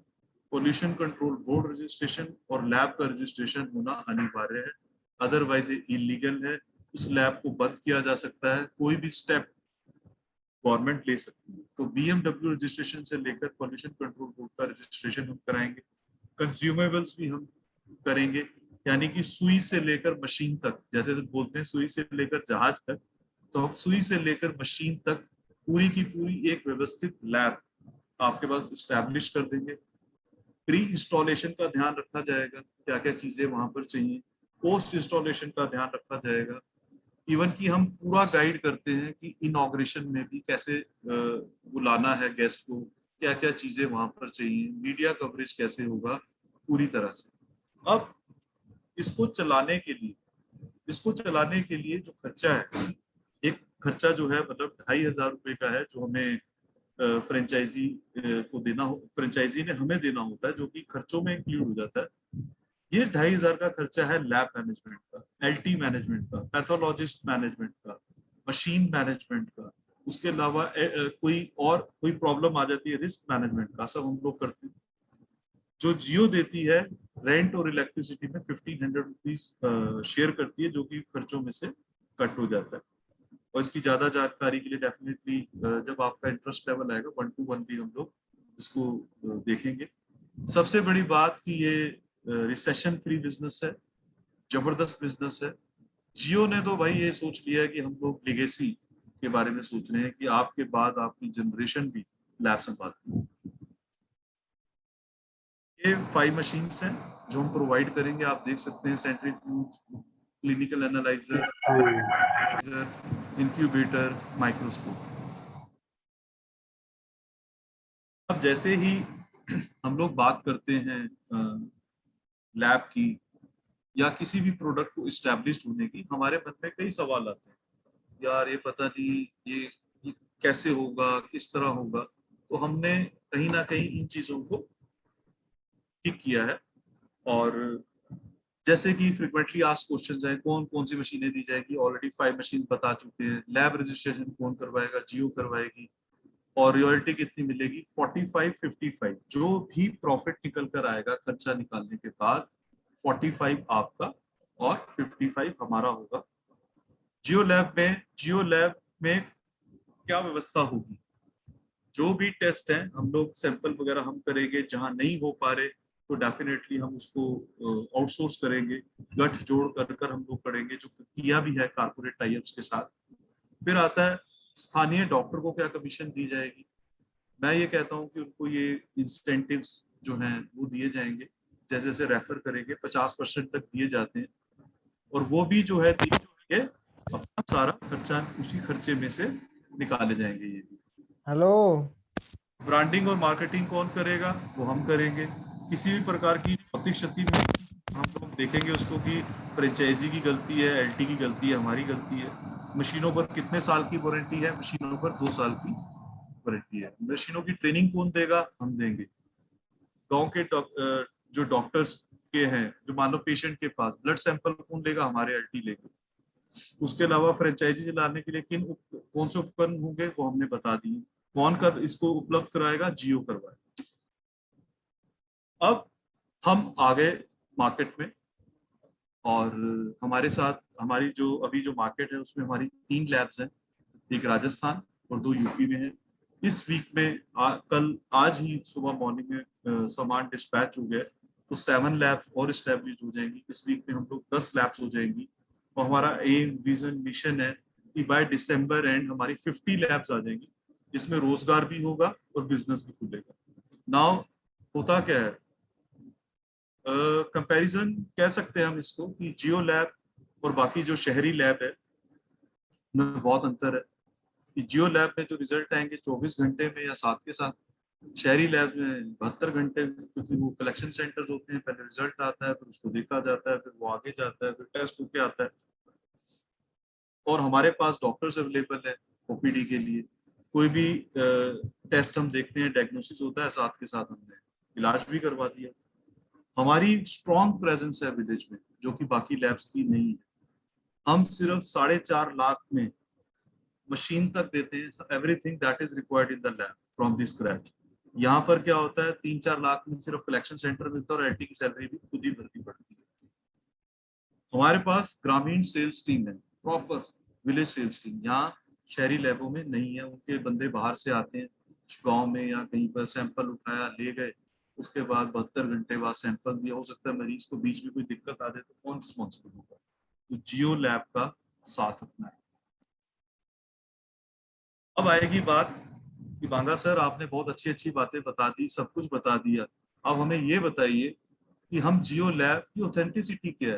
pollution control board registration और लैब का रजिस्ट्रेशन होना अनिवार्य है। अदरवाइज ये इलीगल है, उस लैब को बंद किया जा सकता है। कोई भी स्टेप गवर्नमेंट ले सकती है। तो बीएमडब्ल्यू रजिस्ट्रेशन से लेकर पोल्यूशन कंट्रोल बोर्ड का रजिस्ट्रेशन हम कराएंगे। कंज्यूमेबल्स भी हम करेंगे, यानी कि सुई से लेकर मशीन तक, जैसे बोलते हैं सुई से लेकर जहाज तक, तो हम सुई से लेकर मशीन तक पूरी की पूरी एक व्यवस्थित लैब आपके पास इस्टेब्लिश कर देंगे। प्री इंस्टॉलेशन का ध्यान रखा जाएगा, क्या क्या चीजें वहां पर चाहिए। पोस्ट इंस्टॉलेशन का ध्यान रखा जाएगा। इवन कि हम पूरा गाइड करते हैं कि इनॉग्रेशन में भी कैसे बुलाना है गेस्ट को, क्या क्या चीजें वहां पर चाहिए, मीडिया कवरेज कैसे होगा, पूरी तरह से। अब इसको चलाने के लिए जो खर्चा है, एक खर्चा जो है मतलब 2,500 रुपए का है, जो हमें फ्रेंचाइजी को देना हो, फ्रेंचाइजी ने हमें देना होता है, जो कि खर्चों में इंक्लूड हो जाता है। ये 2,500 का खर्चा है लैब मैनेजमेंट का, एलटी मैनेजमेंट का, पैथोलॉजिस्ट मैनेजमेंट का, मशीन मैनेजमेंट का। उसके अलावा कोई प्रॉब्लम आ जाती है, रिस्क मैनेजमेंट का, सब हम लोग करते हैं। जो जियो देती है रेंट और इलेक्ट्रिसिटी में 1,500 रुपीज शेयर करती है, जो कि खर्चों में से कट हो जाता है। और इसकी ज्यादा जानकारी के लिए डेफिनेटली जब आपका इंटरेस्ट लेवल आएगा 1-to-1 भी हम लोग इसको देखेंगे। सबसे बड़ी बात कि ये रिसेशन फ्री बिजनेस है, जबरदस्त बिजनेस है। जियो ने तो भाई ये सोच लिया है कि हम लोग लेगेसी के बारे में सोच रहे हैं कि आपके बाद आपकी जनरेशन भी लैब संभालती है। ये 5 मशीन्स हैं जो हम प्रोवाइड करेंगे, आप देख सकते हैं। Centrifuge, clinical analyser, incubator, microscope. अब जैसे ही हम लोग बात करते हैं लैब की या किसी भी प्रोडक्ट को इस्टेब्लिश होने की, हमारे मन में कई सवाल आते हैं, यार ये पता नहीं ये कैसे होगा, किस तरह होगा। तो हमने कहीं ना कहीं इन चीजों को ठीक किया है। और जैसे कि फ्रिक्वेंटली आस्क्ड क्वेश्चन है, कौन कौन सी मशीनें दी जाएगी, ऑलरेडी 5 मशीन बता चुके हैं। लैब रजिस्ट्रेशन कौन करवाएगा, जियो करवाएगी। और रॉयल्टी कितनी मिलेगी, 45-55। जो भी प्रॉफिट निकल कर आएगा खर्चा निकालने के बाद, 45 आपका और 55 हमारा होगा। जियो लैब में क्या व्यवस्था होगी, जो भी टेस्ट हैं हम लोग सैंपल वगैरह हम करेंगे, जहां नहीं हो पा रहे तो डेफिनेटली हम उसको आउटसोर्स करेंगे, गठ जोड़ कर कर हम लोग करेंगे, जो किया भी है कारपोरेट टाइप्स के साथ। फिर आता है स्थानीय डॉक्टर को क्या कमीशन दी जाएगी। मैं ये कहता हूँ कि उनको ये इंसेंटिव्स जो हैं वो दिए जाएंगे, जैसे जैसे रेफर करेंगे 50% तक दिए जाते हैं, और वो भी जो है दिए जाएंगे, अपना सारा खर्चा उसी खर्चे में से निकाले जाएंगे। ये भी हेलो। ब्रांडिंग और मार्केटिंग कौन करेगा, वो हम करेंगे। किसी भी प्रकार की भौतिक क्षति में हम लोग देखेंगे उसको कि फ्रेंचाइजी की गलती है, एलटी की गलती है, हमारी गलती है। मशीनों पर कितने साल की वारंटी है, मशीनों पर 2 साल की वारंटी है। मशीनों की ट्रेनिंग कौन देगा, हम देंगे। गांव के जो डॉक्टर्स के हैं, जो मान लो पेशेंट के पास ब्लड सैंपल कौन लेगा, हमारे एलटी लेंगे। उसके अलावा फ्रेंचाइजी चलाने के लिए कौन से उपकरण होंगे, वो हमने बता दिए। कौन कर इसको उपलब्ध कराएगा, जियो करवाएगा। अब हम आ गए मार्केट में, और हमारे साथ हमारी जो अभी जो मार्केट है उसमें हमारी 3 लैब्स हैं, एक राजस्थान और 2 यूपी में है। इस वीक में आज ही सुबह मॉर्निंग में सामान डिस्पैच हो गया, तो 7 लैब्स और इस्टेब्लिश हो जाएंगी। इस वीक में हम लोग 10 लैब्स हो जाएंगी, और हमारा एम विजन मिशन है कि बाय दिसंबर एंड हमारी 50 लैब्स आ जाएंगी, जिसमें रोजगार भी होगा और बिजनेस भी खुलेगा। नाउ होता क्या है, कंपैरिजन कह सकते हैं हम इसको कि जियो लैब और बाकी जो शहरी लैब है में बहुत अंतर है। कि जियो लैब में जो रिजल्ट आएंगे 24 घंटे में या 7 के साथ, शहरी लैब में 72 घंटे में, क्योंकि वो कलेक्शन सेंटर्स होते हैं। पहले रिजल्ट आता है, फिर उसको देखा जाता है, फिर वो आगे जाता है, फिर टेस्ट होके आता है। और हमारे पास डॉक्टर्स अवेलेबल है ओपीडी के लिए। कोई भी टेस्ट हम देखते हैं, डायग्नोसिस होता है, साथ के साथ हमने इलाज भी करवा दिया। हमारी स्ट्रॉन्ग प्रेजेंस है विलेज में, जो कि बाकी लैब्स की नहीं है। हम सिर्फ 4.5 लाख में मशीन तक देते हैं, everything that is required in the lab from the scratch. यहाँ पर क्या होता है, 3-4 लाख में सिर्फ कलेक्शन सेंटर मिलता है, और एलटी की सैलरी भी खुद ही भरनी पड़ती है। हमारे पास ग्रामीण सेल्स टीम है, प्रॉपर विलेज सेल्स टीम। यहाँ शहरी लैबों में नहीं है, उनके बंदे बाहर से आते हैं, गाँव में या कहीं पर सैंपल उठाया, ले गए, उसके बाद 72 घंटे बाद सैंपल दिया। हो सकता है मरीज को बीच में कोई दिक्कत आ जाए, तो कौन रिस्पॉन्सिबल होगा? तो जियो लैब का साथ अपना है। अब आएगी बात कि बांगा सर आपने बहुत अच्छी अच्छी बातें बता दी, सब कुछ बता दिया। अब हमें ये बताइए कि हम जियो लैब की ऑथेंटिसिटी क्या है,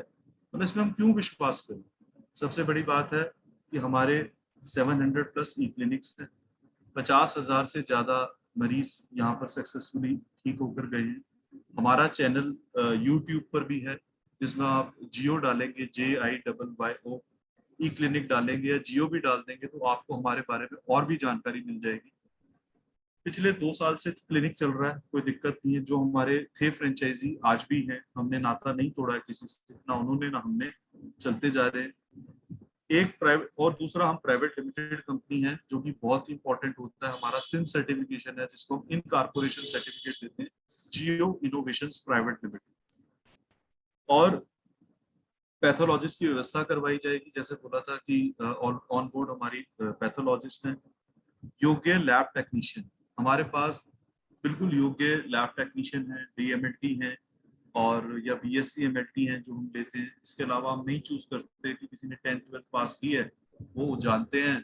मतलब इसमें हम क्यों विश्वास करें। सबसे बड़ी बात है कि हमारे 700+ ई क्लिनिक्स हैं, 50,000 से ज्यादा मरीज यहाँ पर सक्सेसफुली ठीक होकर गए हैं। हमारा चैनल यूट्यूब पर भी है, जिसमें आप जियो डालेंगे, JIYO, ई क्लिनिक डालेंगे या जियो भी डाल देंगे, तो आपको हमारे बारे में और भी जानकारी मिल जाएगी। पिछले 2 साल से क्लिनिक चल रहा है, कोई दिक्कत नहीं है। जो हमारे थे फ्रेंचाइजी आज भी हैं, हमने नाता नहीं तोड़ा है किसी से, ना उन्होंने ना हमने, चलते जा रहे हैं। एक प्राइवेट और दूसरा हम प्राइवेट लिमिटेड कंपनी है, जो कि बहुत ही इंपॉर्टेंट होता है। हमारा सिम सर्टिफिकेशन है, जिसको हम इनकॉर्पोरेशन सर्टिफिकेट देते हैं, जियो इनोवेशंस प्राइवेट लिमिटेड। और पैथोलॉजिस्ट की व्यवस्था करवाई जाएगी, जैसे बोला था कि ऑन बोर्ड हमारी पैथोलॉजिस्ट हैं। योग्य लैब टेक्नीशियन हमारे पास, बिल्कुल योग्य लैब टेक्नीशियन है, DMLT हैं और या BSc MLT हैं जो हम लेते हैं। इसके अलावा हम नहीं चूज करते कि किसी ने 10th 12th पास की है, वो जानते हैं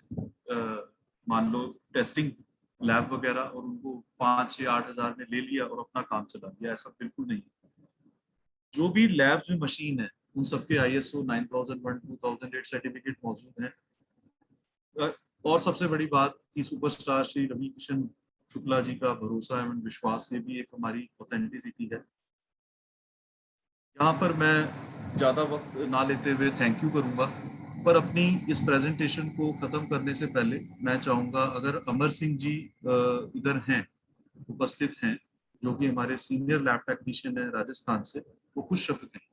मान लो टेस्टिंग लैब वगैरह, और उनको 5-8 हज़ार में ले लिया और अपना काम चला दिया, ऐसा बिल्कुल नहीं। जो भी लैब्स में मशीन है उन सबके ISO 9001 2008 सर्टिफिकेट मौजूद हैं। और सबसे बड़ी बात कि सुपरस्टार श्री रवि किशन शुक्ला जी का भरोसा एवं विश्वास, ये भी एक हमारी ऑथेंटिसिटी है। यहाँ पर मैं ज़्यादा वक्त ना लेते हुए थैंक यू करूँगा, पर अपनी इस प्रेजेंटेशन को ख़त्म करने से पहले मैं चाहूँगा, अगर अमर सिंह जी इधर हैं, उपस्थित हैं, जो कि हमारे सीनियर लैब टेक्नीशियन है राजस्थान से, वो कुछ शब्द कहें।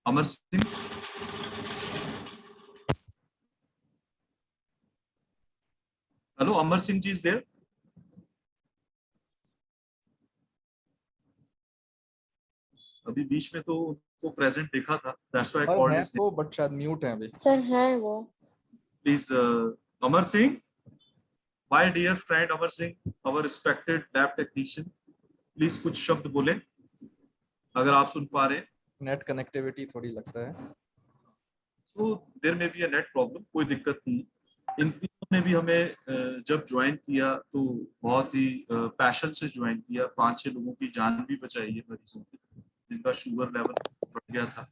Amar Singh. Hello, Amar Singh ji is there? अभी बीच में तो उनको प्रेजेंट देखा था, that's why I called his name. But शायद म्यूट है अभी। सर है वो। Please Amar Singh. My dear friend Amar Singh, our respected lab technician, please कुछ शब्द बोले अगर आप सुन पा रहे हैं। नेट कनेक्टिविटी थोड़ी लगता है। तो देयर में भी नेट प्रॉब्लम, कोई दिक्कत नहीं। इन तीनों ने भी हमें जब ज्वाइन किया तो बहुत ही पैशन से ज्वाइन किया। 5-6 लोगों की जान भी बचाई है मरीजों की जिनका शुगर लेवल बढ़ गया था।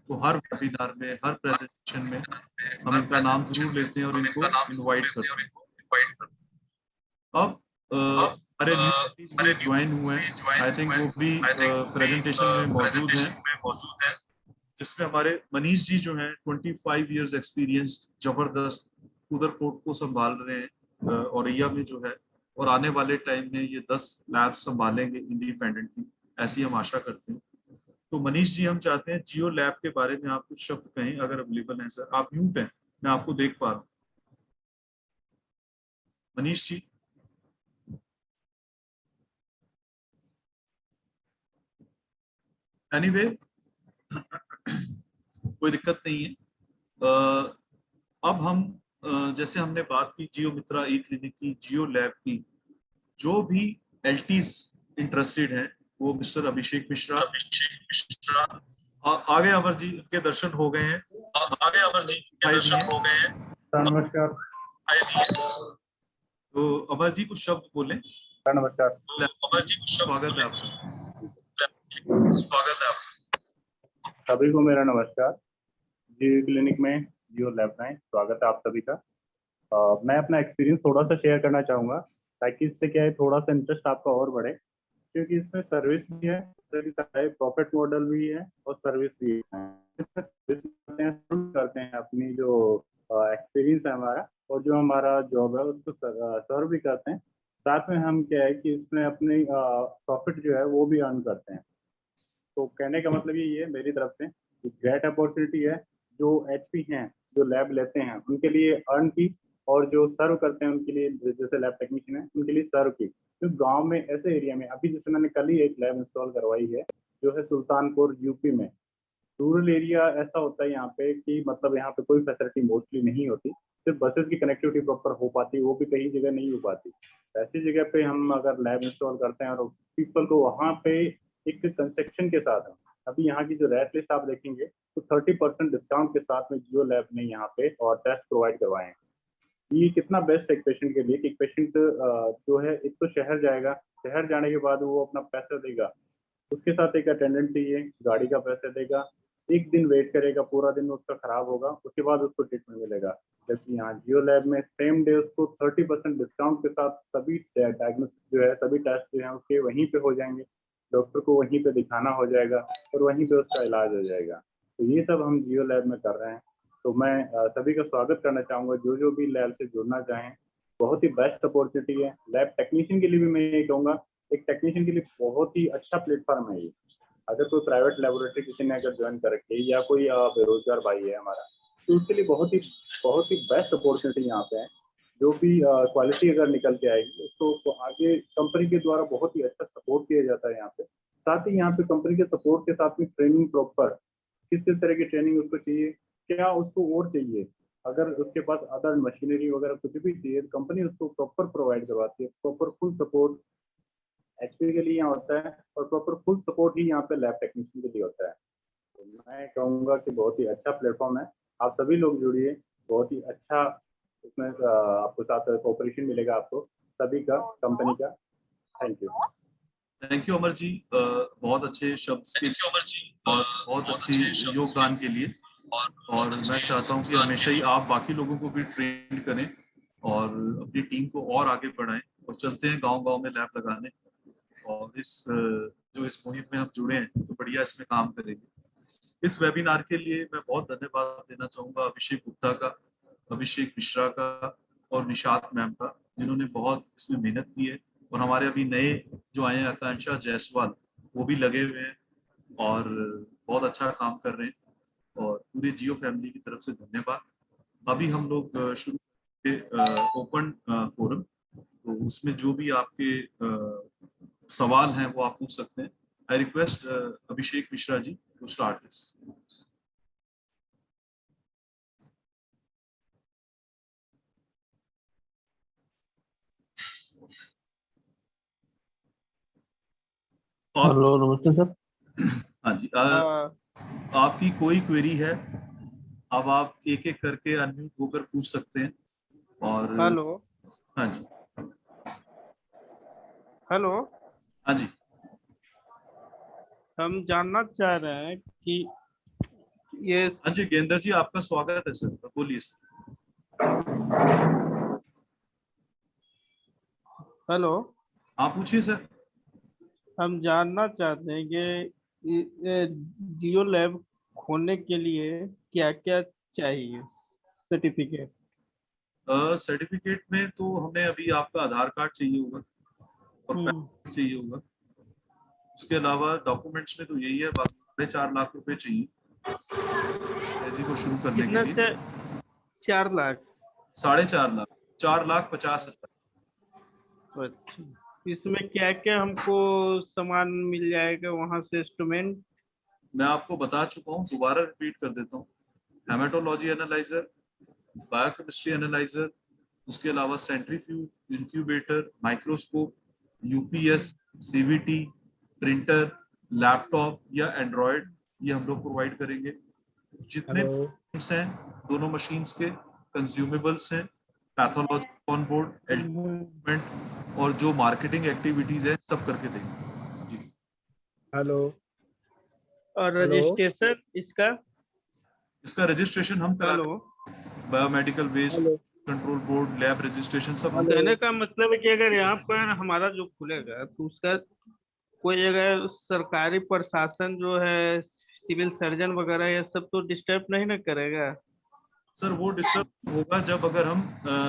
तो हर वेबिनार में, हर प्रेजेंटेशन में हम इनका नाम जरूर लेते हैं और इनको इनवाइट करते हैं। अब हमारे न्यू भी ज्वाइन हुए हैं, आई थिंक वो भी प्रेजेंटेशन में मौजूद हैं, जिसमें हमारे मनीष जी जो हैं 25 इयर्स एक्सपीरियंस, जबरदस्त उधर कोर्ट को संभाल रहे हैं औरैया में जो है, और आने वाले टाइम में ये 10 लैब संभालेंगे इंडिपेंडेंटली, ऐसी हम आशा करते हैं। तो मनीष जी, हम चाहते हैं जियो लैब के बारे में आप कुछ शब्द कहें अगर अवेलेबल हैं। सर आप म्यूट हैं, मैं आपको देख पा रहा हूँ। मनीष जी। एनीवे, कोई दिक्कत नहीं है। अब हम जैसे हमने बात की जियो मित्रा ई क्लिनिक की, जियो लैब की, जो भी एलटीज इंटरेस्टेड हैं वो मिस्टर अभिषेक मिश्रा आ गए। अमर जी के दर्शन हो गए हैं। नमस्कार। तो अमर जी कुछ शब्द बोले। नमस्कार। स्वागत है आपका। सभी को मेरा नमस्कार। जियो क्लिनिक में जियो लैब में स्वागत है आप सभी का। मैं अपना एक्सपीरियंस थोड़ा सा शेयर करना चाहूँगा ताकि इससे क्या है थोड़ा सा इंटरेस्ट आपका और बढ़े, क्योंकि इसमें सर्विस भी है, प्रॉफिट मॉडल भी है और सर्विस भी है। इसमें सर्विस करते हैं अपनी जो एक्सपीरियंस है हमारा, और जो हमारा जॉब है उसको सर्व भी करते हैं। साथ में हम क्या है कि इसमें अपनी प्रॉफिट जो है वो भी अर्न करते हैं। तो कहने का मतलब ये है मेरी तरफ से ग्रेट अपॉर्चुनिटी है जो एचपी हैं, जो लैब लेते हैं उनके लिए अर्न की, और जो सर्व करते हैं उनके लिए, जैसे लैब टेक्नीशियन है उनके लिए सर्व की। तो गांव में ऐसे एरिया में अभी जैसे मैंने कल ही एक लैब इंस्टॉल करवाई है जो है सुल्तानपुर यूपी में। रूरल एरिया ऐसा होता है यहाँ पे कि मतलब यहाँ पे कोई फैसिलिटी मोस्टली नहीं होती, सिर्फ बसेस की कनेक्टिविटी प्रॉपर हो पाती, वो भी कई जगह नहीं हो पाती। ऐसी जगह पे हम अगर लैब इंस्टॉल करते हैं और पीपल को वहाँ पे एक कंसेक्शन के साथ, अभी यहाँ की जो रेट लिस्ट आप देखेंगे तो 30% डिस्काउंट के साथ में जियो लैब ने यहाँ पे और टेस्ट प्रोवाइड करवाए हैं। ये कितना बेस्ट एक पेशेंट के लिए कि एक पेशेंट जो है एक तो शहर जाएगा, शहर जाने के बाद वो अपना पैसा देगा, उसके साथ एक अटेंडेंट चाहिए, गाड़ी का पैसा देगा, एक दिन वेट करेगा, पूरा दिन उसका खराब होगा, उसके बाद उसको ट्रीटमेंट मिलेगा। जबकि यहाँ जियो लैब में सेम डे उसको 30% डिस्काउंट के साथ सभी डायग्नोस्टिक जो है, सभी टेस्ट जो है उसके वहीं पे हो जाएंगे, डॉक्टर को वहीं पे दिखाना हो जाएगा और वहीं पे उसका इलाज हो जाएगा। तो ये सब हम जियो लैब में कर रहे हैं। तो मैं सभी का स्वागत करना चाहूँगा जो भी लैब से जुड़ना चाहें। बहुत ही बेस्ट अपॉर्चुनिटी है। लैब टेक्नीशियन के लिए भी मैं ये कहूँगा, एक टेक्नीशियन के लिए बहुत ही अच्छा प्लेटफॉर्म है ये। अगर कोई प्राइवेट लेबोरेटरी किसी ने अगर ज्वाइन कर रखी है या कोई बेरोजगार भाई है हमारा, तो उसके लिए बहुत ही बेस्ट अपॉर्चुनिटी यहाँ पे है। जो भी क्वालिटी अगर निकल के आएगी उसको आगे कंपनी के द्वारा बहुत ही अच्छा सपोर्ट किया जाता है यहाँ पे। साथ ही यहाँ पे कंपनी के सपोर्ट के साथ में ट्रेनिंग प्रॉपर, किस किस तरह की ट्रेनिंग उसको चाहिए, क्या उसको और चाहिए, अगर उसके पास अदर मशीनरी वगैरह कुछ भी चाहिए, कंपनी उसको प्रॉपर प्रोवाइड करवाती है। प्रॉपर फुल सपोर्ट एचपी के लिए यहाँ होता है और प्रॉपर फुल सपोर्ट ही यहाँ पे लैब टेक्नीशियन के लिए होता है। तो मैं कहूँगा कि बहुत ही अच्छा प्लेटफॉर्म है, आप सभी लोग जुड़िए, बहुत ही अच्छा इसमें आपको साथ कोऑपरेशन मिलेगा आपको सभी का, कंपनी का। थैंक यू अमर जी, बहुत अच्छे शब्द के और बहुत अच्छे योगदान के लिए। और मैं चाहता हूं कि हमेशा ही आप बाकी लोगों को भी ट्रेन करें और अपनी टीम को और आगे बढ़ाएं, और चलते हैं गांव-गांव में लैब लगाने। और इस मुहिम में हम जुड़े हैं तो बढ़िया इसमें काम करेंगे। इस वेबिनार के लिए मैं बहुत धन्यवाद देना चाहूँगा अभिषेक गुप्ता का, अभिषेक मिश्रा का और निशात मैम का, जिन्होंने बहुत इसमें मेहनत की है। और हमारे अभी नए जो आए हैं आकांक्षा जायसवाल, वो भी लगे हुए हैं और बहुत अच्छा काम कर रहे हैं। और पूरे जियो फैमिली की तरफ से धन्यवाद। अभी हम लोग शुरू ओपन फोरम, तो उसमें जो भी आपके सवाल हैं वो आप पूछ सकते हैं। I request Abhishek Mishra ji to start this. Hello नमस्ते सर। हाँ जी, आपकी कोई क्वेरी है, अब आप एक एक करके अनम्यूट होकर पूछ सकते हैं। और हेलो हाँ जी, हेलो, हाँ जी, हम जानना चाह रहे हैं कि ये हाँ जी, गेंदर जी आपका स्वागत है सर, बोलिए सर। हेलो, आप पूछिए सर। हम जानना चाहते हैं कि जियो लैब खोलने के लिए क्या क्या चाहिए सर्टिफिकेट। सर्टिफिकेट में तो हमें अभी आपका आधार कार्ड चाहिए होगा और पैन कार्ड चाहिए होगा। उसके अलावा डॉक्यूमेंट्स में तो यही है, बाकी 4.5 लाख रुपए चाहिए ऐसी को शुरू करने कितना के लिए। 4 लाख? 4.5 लाख, 4,50,000। अच्छा, इसमें क्या क्या हमको सामान मिल जाएगा वहां से, इंस्ट्रूमेंट? मैं आपको बता चुका हूँ, दोबारा रिपीट कर देता हूँ। हेमेटोलॉजी एनालाइजर, बायोकेमिस्ट्री एनालाइजर, उसके अलावा centrifuge, incubator, microscope, UPS, CVT, printer, laptop या एंड्रॉयड, ये हम लोग प्रोवाइड करेंगे। जितने machines हैं दोनों मशीन्स के, कंज्यूमेबल्स हैं, पैथोलॉजी ऑन बोर्ड, एलिमेंट और जो मार्केटिंग एक्टिविटीज है सब करके देंगे जी। हेलो। और रजिस्ट्रेशन इसका रजिस्ट्रेशन हम करा hello, biomedical waste control board, lab registration सब हम कहने का मतलब है कि अगर यहाँ पर हमारा जो खुलेगा तो उसका कोई अगर सरकारी प्रशासन जो है, सिविल सर्जन वगैरह, ये सब तो डिस्टर्ब नहीं ना करेगा? सर वो डिस्टर्ब होगा जब अगर हम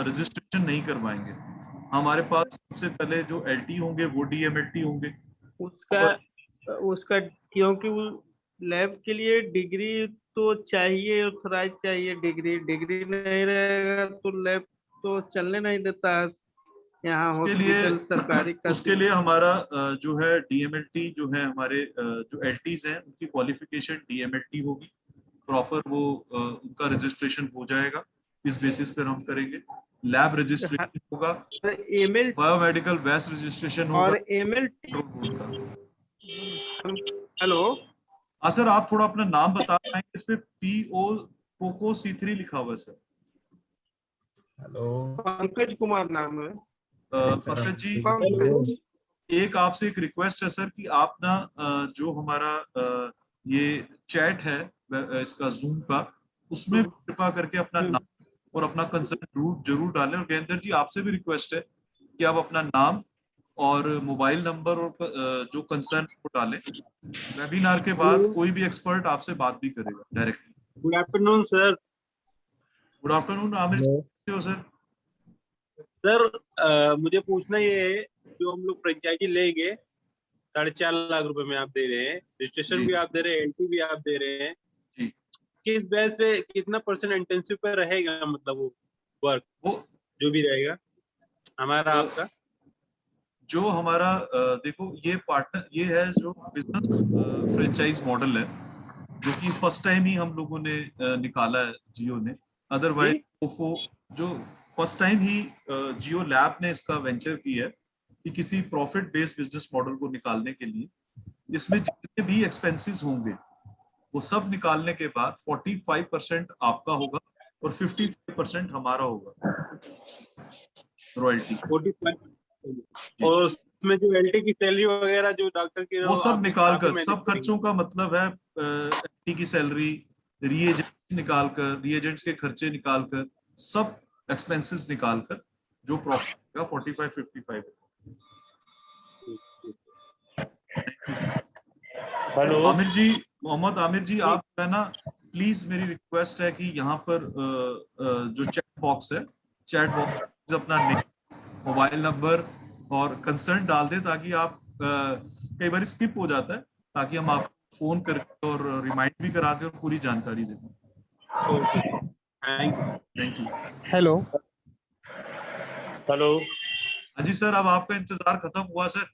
रजिस्ट्रेशन नहीं करवाएंगे। हमारे पास सबसे पहले जो एलटी होंगे वो डीएमएलटी होंगे। उसका क्योंकि वो लैब के लिए डिग्री तो चाहिए, ऑथराइज चाहिए। डिग्री नहीं रहेगा तो लैब तो चलने नहीं देता है यहाँ, हॉस्पिटल सरकारी का। उसके लिए हमारा जो है डीएमएलटी जो है, हमारे जो एलटीज हैं उनकी क्वालिफिकेशन डीएमएलटी होगी प्रॉपर, वो उनका रजिस्ट्रेशन हो जाएगा। इस बेसिस पर हम करेंगे। लैब रजिस्ट्रेशन होगा, बायोमेडिकल वेस्ट रजिस्ट्रेशन होगा और एमएलटी। हेलो, हाँ सर, आप थोड़ा अपना नाम बता पाएंगे? इस पे PO पोको C3 लिखा हुआ है सर। हेलो, पंकज कुमार नाम है। पंकज जी, एक आपसे एक रिक्वेस्ट है सर कि आप ना जो हमारा ये चैट है इसका जूम का, उसमें कृपा करके अपना नाम और अपना कंसर्न जरूर डालें। और गेंदर जी आपसे भी रिक्वेस्ट है कि आप अपना नाम और मोबाइल नंबर और जो कंसर्न को डालें। वेबिनार के बाद कोई भी एक्सपर्ट आपसे बात भी करेगा directly. Good afternoon sir. Good afternoon Aamir ji, हो सर। सर मुझे पूछना ये है, जो हम लोग फ्रेंचाइजी लेंगे 4.5 लाख रुपए में आप दे रहे हैं, रजिस्ट्रेशन भी आप दे रहे हैं, एंट्री भी आप दे रहे हैं, किस बेस पे कितना % इंटेंसिव पे रहेगा, मतलब वो वर्क वो जो भी रहेगा हमारा आपका? जो हमारा देखो ये पार्टनर ये है जो बिजनेस फ्रेंचाइज मॉडल है, जो कि फर्स्ट टाइम ही हम लोगों ने निकाला है जियो ने। अदरवाइज ओफो जो फर्स्ट टाइम ही जियो लैब ने इसका वेंचर किया है कि किसी प्रॉफिट बेस्ड बिजनेस मॉडल को निकालने के लिए इसमें जितने भी एक्सपेंसेस होंगे वो सब निकालने के बाद 45% आपका होगा और 55% हमारा होगा रॉयल्टी। 45। और उसमें जो एलटी की सैलरी वगैरह जो डॉक्टर की, वो सब निकाल कर, सब खर्चों का मतलब है एलटी की सैलरी, रिएजेंट्स निकाल कर, रिएजेंट्स के खर्चे निकाल कर, सब एक्सपेंसेस निकाल कर जो प्रॉफिट होगा 45-55। हेलो आमिर जी, मोहम्मद आमिर जी, आप है ना, प्लीज मेरी रिक्वेस्ट है कि यहाँ पर जो चैट बॉक्स है, चैट बॉक्स अपना नेम, मोबाइल नंबर और कंसर्न डाल दे, ताकि आप कई बार स्किप हो जाता है, ताकि हम आप फोन करके और रिमाइंड भी कराते और पूरी जानकारी देते हैं। Thank you. Hello hello. हाँ जी सर, अब आपका इंतजार खत्म हुआ सर।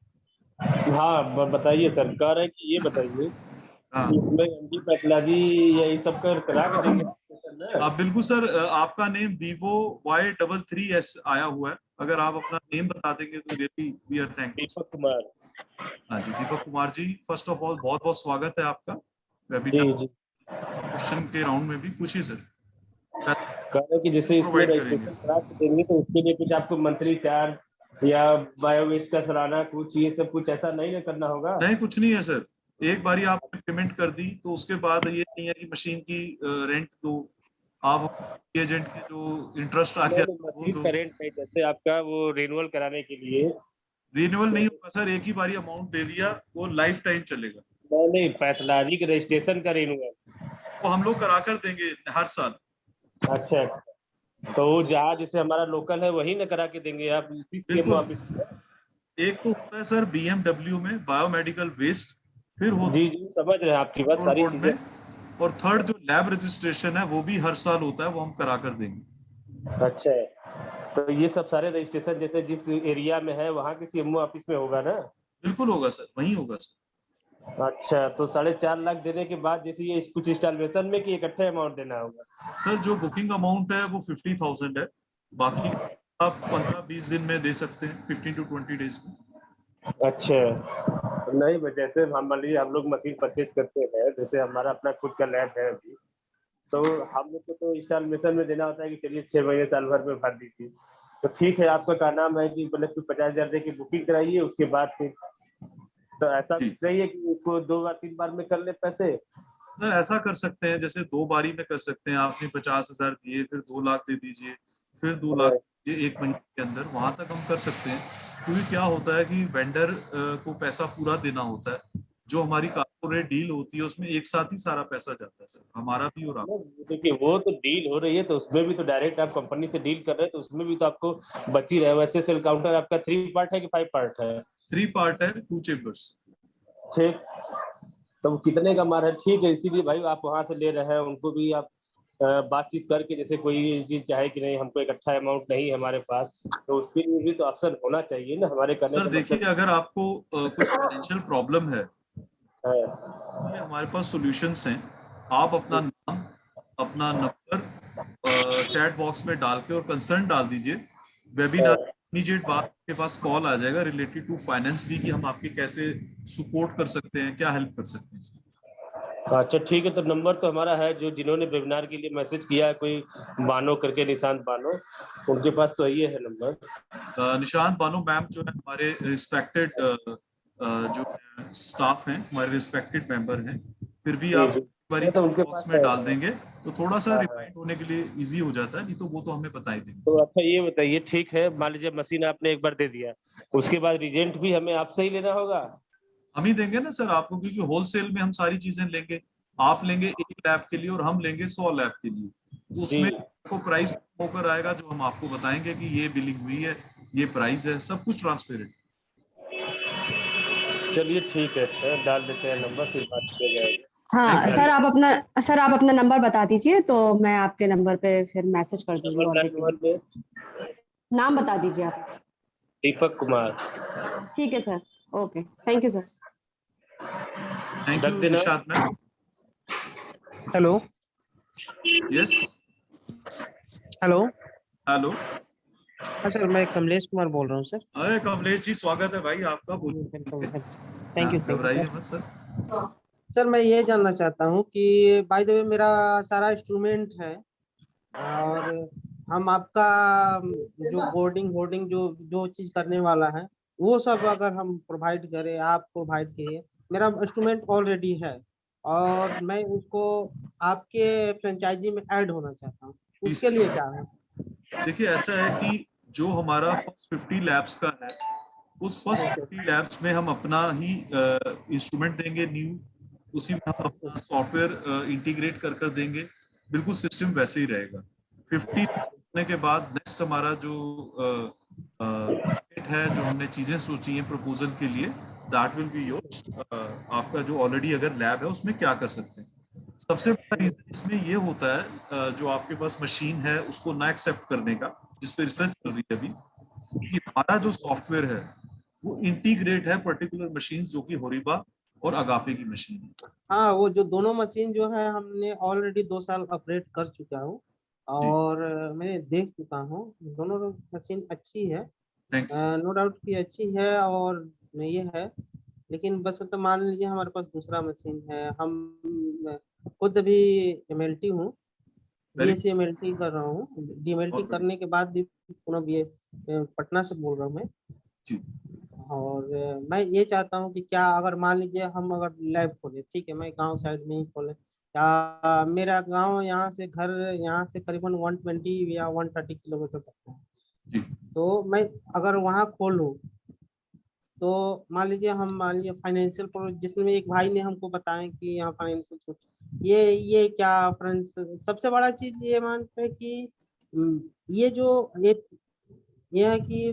हाँ बताइए सर, कह रहे हैं कि ये बताइए इसमें एंटीपैथोलॉजी यही सब करा के देंगे? आप बिल्कुल सर, आपका नेम Vivo Y33S आया हुआ है, अगर आप अपना नेम बता देंगे तो really we are thankful. Deepak Kumar. हाँ जी, Deepak Kumar ji, first of all बहुत बहुत स्वागत है आपका वेबिनार। क्वेश्चन के राउंड में भी पूछिए सर। कह रहे कि जैसे इसमें रजिस्ट्रेशन करा के देंगे तो उसके लिए कुछ आपको मंथली चार्ज या बायोवेस्ट का सालाना कुछ ये सब कुछ ऐसा नहीं ना करना होगा? नहीं, कुछ नहीं है सर। एक बारी आपने पेमेंट कर दी तो उसके बाद ये नहीं है कि मशीन की रेंट दो, आप एजेंट के जो इंटरेस्ट आ गया वो दो। रेंट नहीं, जैसे आपका वो रिन्यूअल कराने के लिए रिन्यूअल नहीं होगा सर, एक ही बारी अमाउंट दे दिया, वो लाइफ टाइम चलेगा। नहीं, पैथोलॉजी के रजिस्ट्रेशन का रिन्यूअल वो हम लोग करा कर देंगे हर साल। अच्छा, तो जहाँ जैसे हमारा लोकल है वही ना करा के देंगे आप ऑफिस में? एक तो होता है सर BMW में बायोमेडिकल वेस्ट, फिर वो जी समझ रहे हैं आपकी बात सारी चीजें। और थर्ड जो लैब रजिस्ट्रेशन है वो भी हर साल होता है, वो हम करा कर देंगे। अच्छा, तो ये सब सारे रजिस्ट्रेशन जैसे जिस एरिया में है वहाँ के CMO ऑफिस में होगा ना? बिल्कुल होगा सर, वहीं होगा सर। अच्छा, तो 4.5 लाख देने के बाद जैसे ये कुछ इंस्टॉलमेशन में कि इकट्ठे अमाउंट देना होगा? सर जो बुकिंग अमाउंट है वो 50,000 है, बाकी आप 15-20 दिन में दे सकते हैं, 15 to 20 डेज में। अच्छा, नहीं जैसे हम मान लीजिए हम लोग मशीन परचेज करते हैं, जैसे हमारा अपना खुद का लैब है अभी, तो हम लोग को तो इंस्टॉलमेशन में देना होता है कि चलिए 6 महीने साल भर में भर दीजिए। तो ठीक है, आपका क्या नाम है कि पहले 50,000 दे के बुकिंग कराइए, उसके बाद फिर तो ऐसा नहीं है कि उसको 2 बार 3 बार में कर ले पैसे? सर ऐसा कर सकते हैं, जैसे 2 बारी में कर सकते हैं। आपने 50,000 दिए, फिर 2 लाख दे दीजिए, फिर 2 लाख दीजिए 1 महीने के अंदर, वहां तक हम कर सकते हैं। क्योंकि क्या होता है कि वेंडर को पैसा पूरा देना होता है, जो हमारी कॉर्पोरेट डील होती है उसमें एक साथ ही सारा पैसा जाता है सर, हमारा भी और आपका। देखिए वो तो डील हो रही है तो उसमें भी तो डायरेक्ट आप कंपनी से डील कर रहे हैं, तो उसमें भी तो आपको बची रहे। वैसे सेल काउंटर आपका 3 पार्ट है कि 5 पार्ट है? 3 पार्ट है, 2 चेम्बर्स। ठीक, तो कितने का मार है? ठीक है, इसीलिए भाई आप वहां से ले रहे हैं, उनको भी आप बातचीत करके, जैसे कोई चीज चाहे कि नहीं हमको इकट्ठा अमाउंट नहीं है हमारे पास, तो उसके लिए भी तो ऑप्शन होना चाहिए ना हमारे करने। सर देखिए, अगर आपको कुछ फाइनेंशियल प्रॉब्लम है, हमारे पास सॉल्यूशंस हैं। आप अपना नाम, अपना नंबर चैट बॉक्स में डाल के और कंसर्न डाल दीजिए, वेबिनार इमीडिएट बाद के पास कॉल आ जाएगा रिलेटेड टू फाइनेंस भी, कि हम आपके कैसे सपोर्ट कर सकते हैं, क्या हेल्प कर सकते हैं। अच्छा ठीक है, तो नंबर तो हमारा है, जो जिन्होंने वेबिनार के लिए मैसेज किया है, कोई बानो करके, निशांत बानो, उनके पास तो ये है नंबर। निशांत बानो मैम जो है हमारे रिस्पेक्टेड जो स्टाफ हैं, हमारे रिस्पेक्टेड मेंबर हैं, फिर भी आप बारी बॉक्स में डाल देंगे तो थोड़ा सा रिमाइंड होने के लिए इजी हो जाता है, नहीं तो वो तो हमें बता ही देंगे। तो अच्छा ये बताइए, ठीक है, मान लीजिए मशीन आपने एक बार दे दिया, उसके बाद रिजेंट भी हमें आपसे ही लेना होगा? हम ही देंगे ना सर आपको, क्योंकि होलसेल में हम सारी चीजें लेंगे। आप लेंगे 1 लैब के लिए और हम लेंगे 100 लैब के लिए, तो उसमें आपको प्राइस होकर आएगा, जो हम आपको बताएंगे कि ये बिलिंग हुई है, ये प्राइस है, सब कुछ ट्रांसपेरेंट। चलिए ठीक है, अच्छा डाल देते हैं नंबर, फिर बात किया जाएगा। हाँ सर, आप अपना नंबर बता दीजिए तो मैं आपके नंबर पे फिर मैसेज कर दूंगी। नाम बता दीजिए आप। दीपक कुमार। ठीक है sir, okay, thank you sir. Thank you Nishant ma'am. Hello. Yes. Hello. Hello. हाँ सर, मैं कमलेश कुमार बोल रहा हूँ सर। अरे कमलेश जी, स्वागत है भाई आपका। Thank you. घबराइए मत सर। सर मैं ये जानना चाहता हूँ कि बाय द वे मेरा सारा इंस्ट्रूमेंट है, और हम आपका जो बोर्डिंग जो चीज करने वाला है वो सब अगर हम प्रोवाइड करें, आप प्रोवाइड किए, मेरा इंस्ट्रूमेंट ऑलरेडी है और मैं उसको आपके फ्रेंचाइजी में ऐड होना चाहता हूँ, उसके लिए क्या है? देखिए ऐसा है कि जो हमारा फर्स्ट 50 लैब्स का है, उस फर्स्ट 50 लैब्स में हम अपना ही इंस्ट्रूमेंट देंगे न्यू, उसी में हम अपना सॉफ्टवेयर इंटीग्रेट कर देंगे, बिल्कुल सिस्टम वैसे ही रहेगा। 50 होने के बाद नेक्स्ट हमारा जो है, जो हमने चीजें सोची हैं प्रपोजल के लिए, दैट विल बी योर्स। आपका जो ऑलरेडी अगर लैब है उसमें क्या कर सकते हैं। सबसे बड़ा रीजन इसमें ये होता है, जो आपके पास मशीन है उसको ना एक्सेप्ट करने का, जिस पे रिसर्च चल रही है अभी, कि हमारा जो सॉफ्टवेयर है वो इंटीग्रेट है पर्टिकुलर मशीन, जो कि होरिबा और अगापे की मशीन है। हाँ, वो जो दोनों मशीन जो है हमने ऑलरेडी 2 साल ऑपरेट कर चुका हूँ और मैं देख चुका हूँ, दोनों मशीन अच्छी है, नो डाउट की अच्छी है, और उसमें ये है। लेकिन बस तो मान लीजिए हमारे पास दूसरा मशीन है, हम खुद भी MLT हूँ, BSc MLT कर रहा हूँ, DMLT करने के बाद भी पुनः BA पटना से बोल रहा हूँ मैं। और मैं ये चाहता हूँ कि क्या अगर मान लीजिए हम अगर लैब खोले, ठीक है, मैं गांव साइड में ही खोले, या मेरा गांव यहाँ से घर यहाँ से करीबन 120 या 130 किलोमीटर पड़ता है, तो मैं अगर वहाँ खोलूँ तो मान लीजिए फाइनेंशियल प्रोब्लम, जिसमें एक भाई ने हमको बताया कि यहाँ फाइनेंशियल ये क्या फ्रेंड्स, सबसे बड़ा चीज ये मानते हैं कि ये जो ये है कि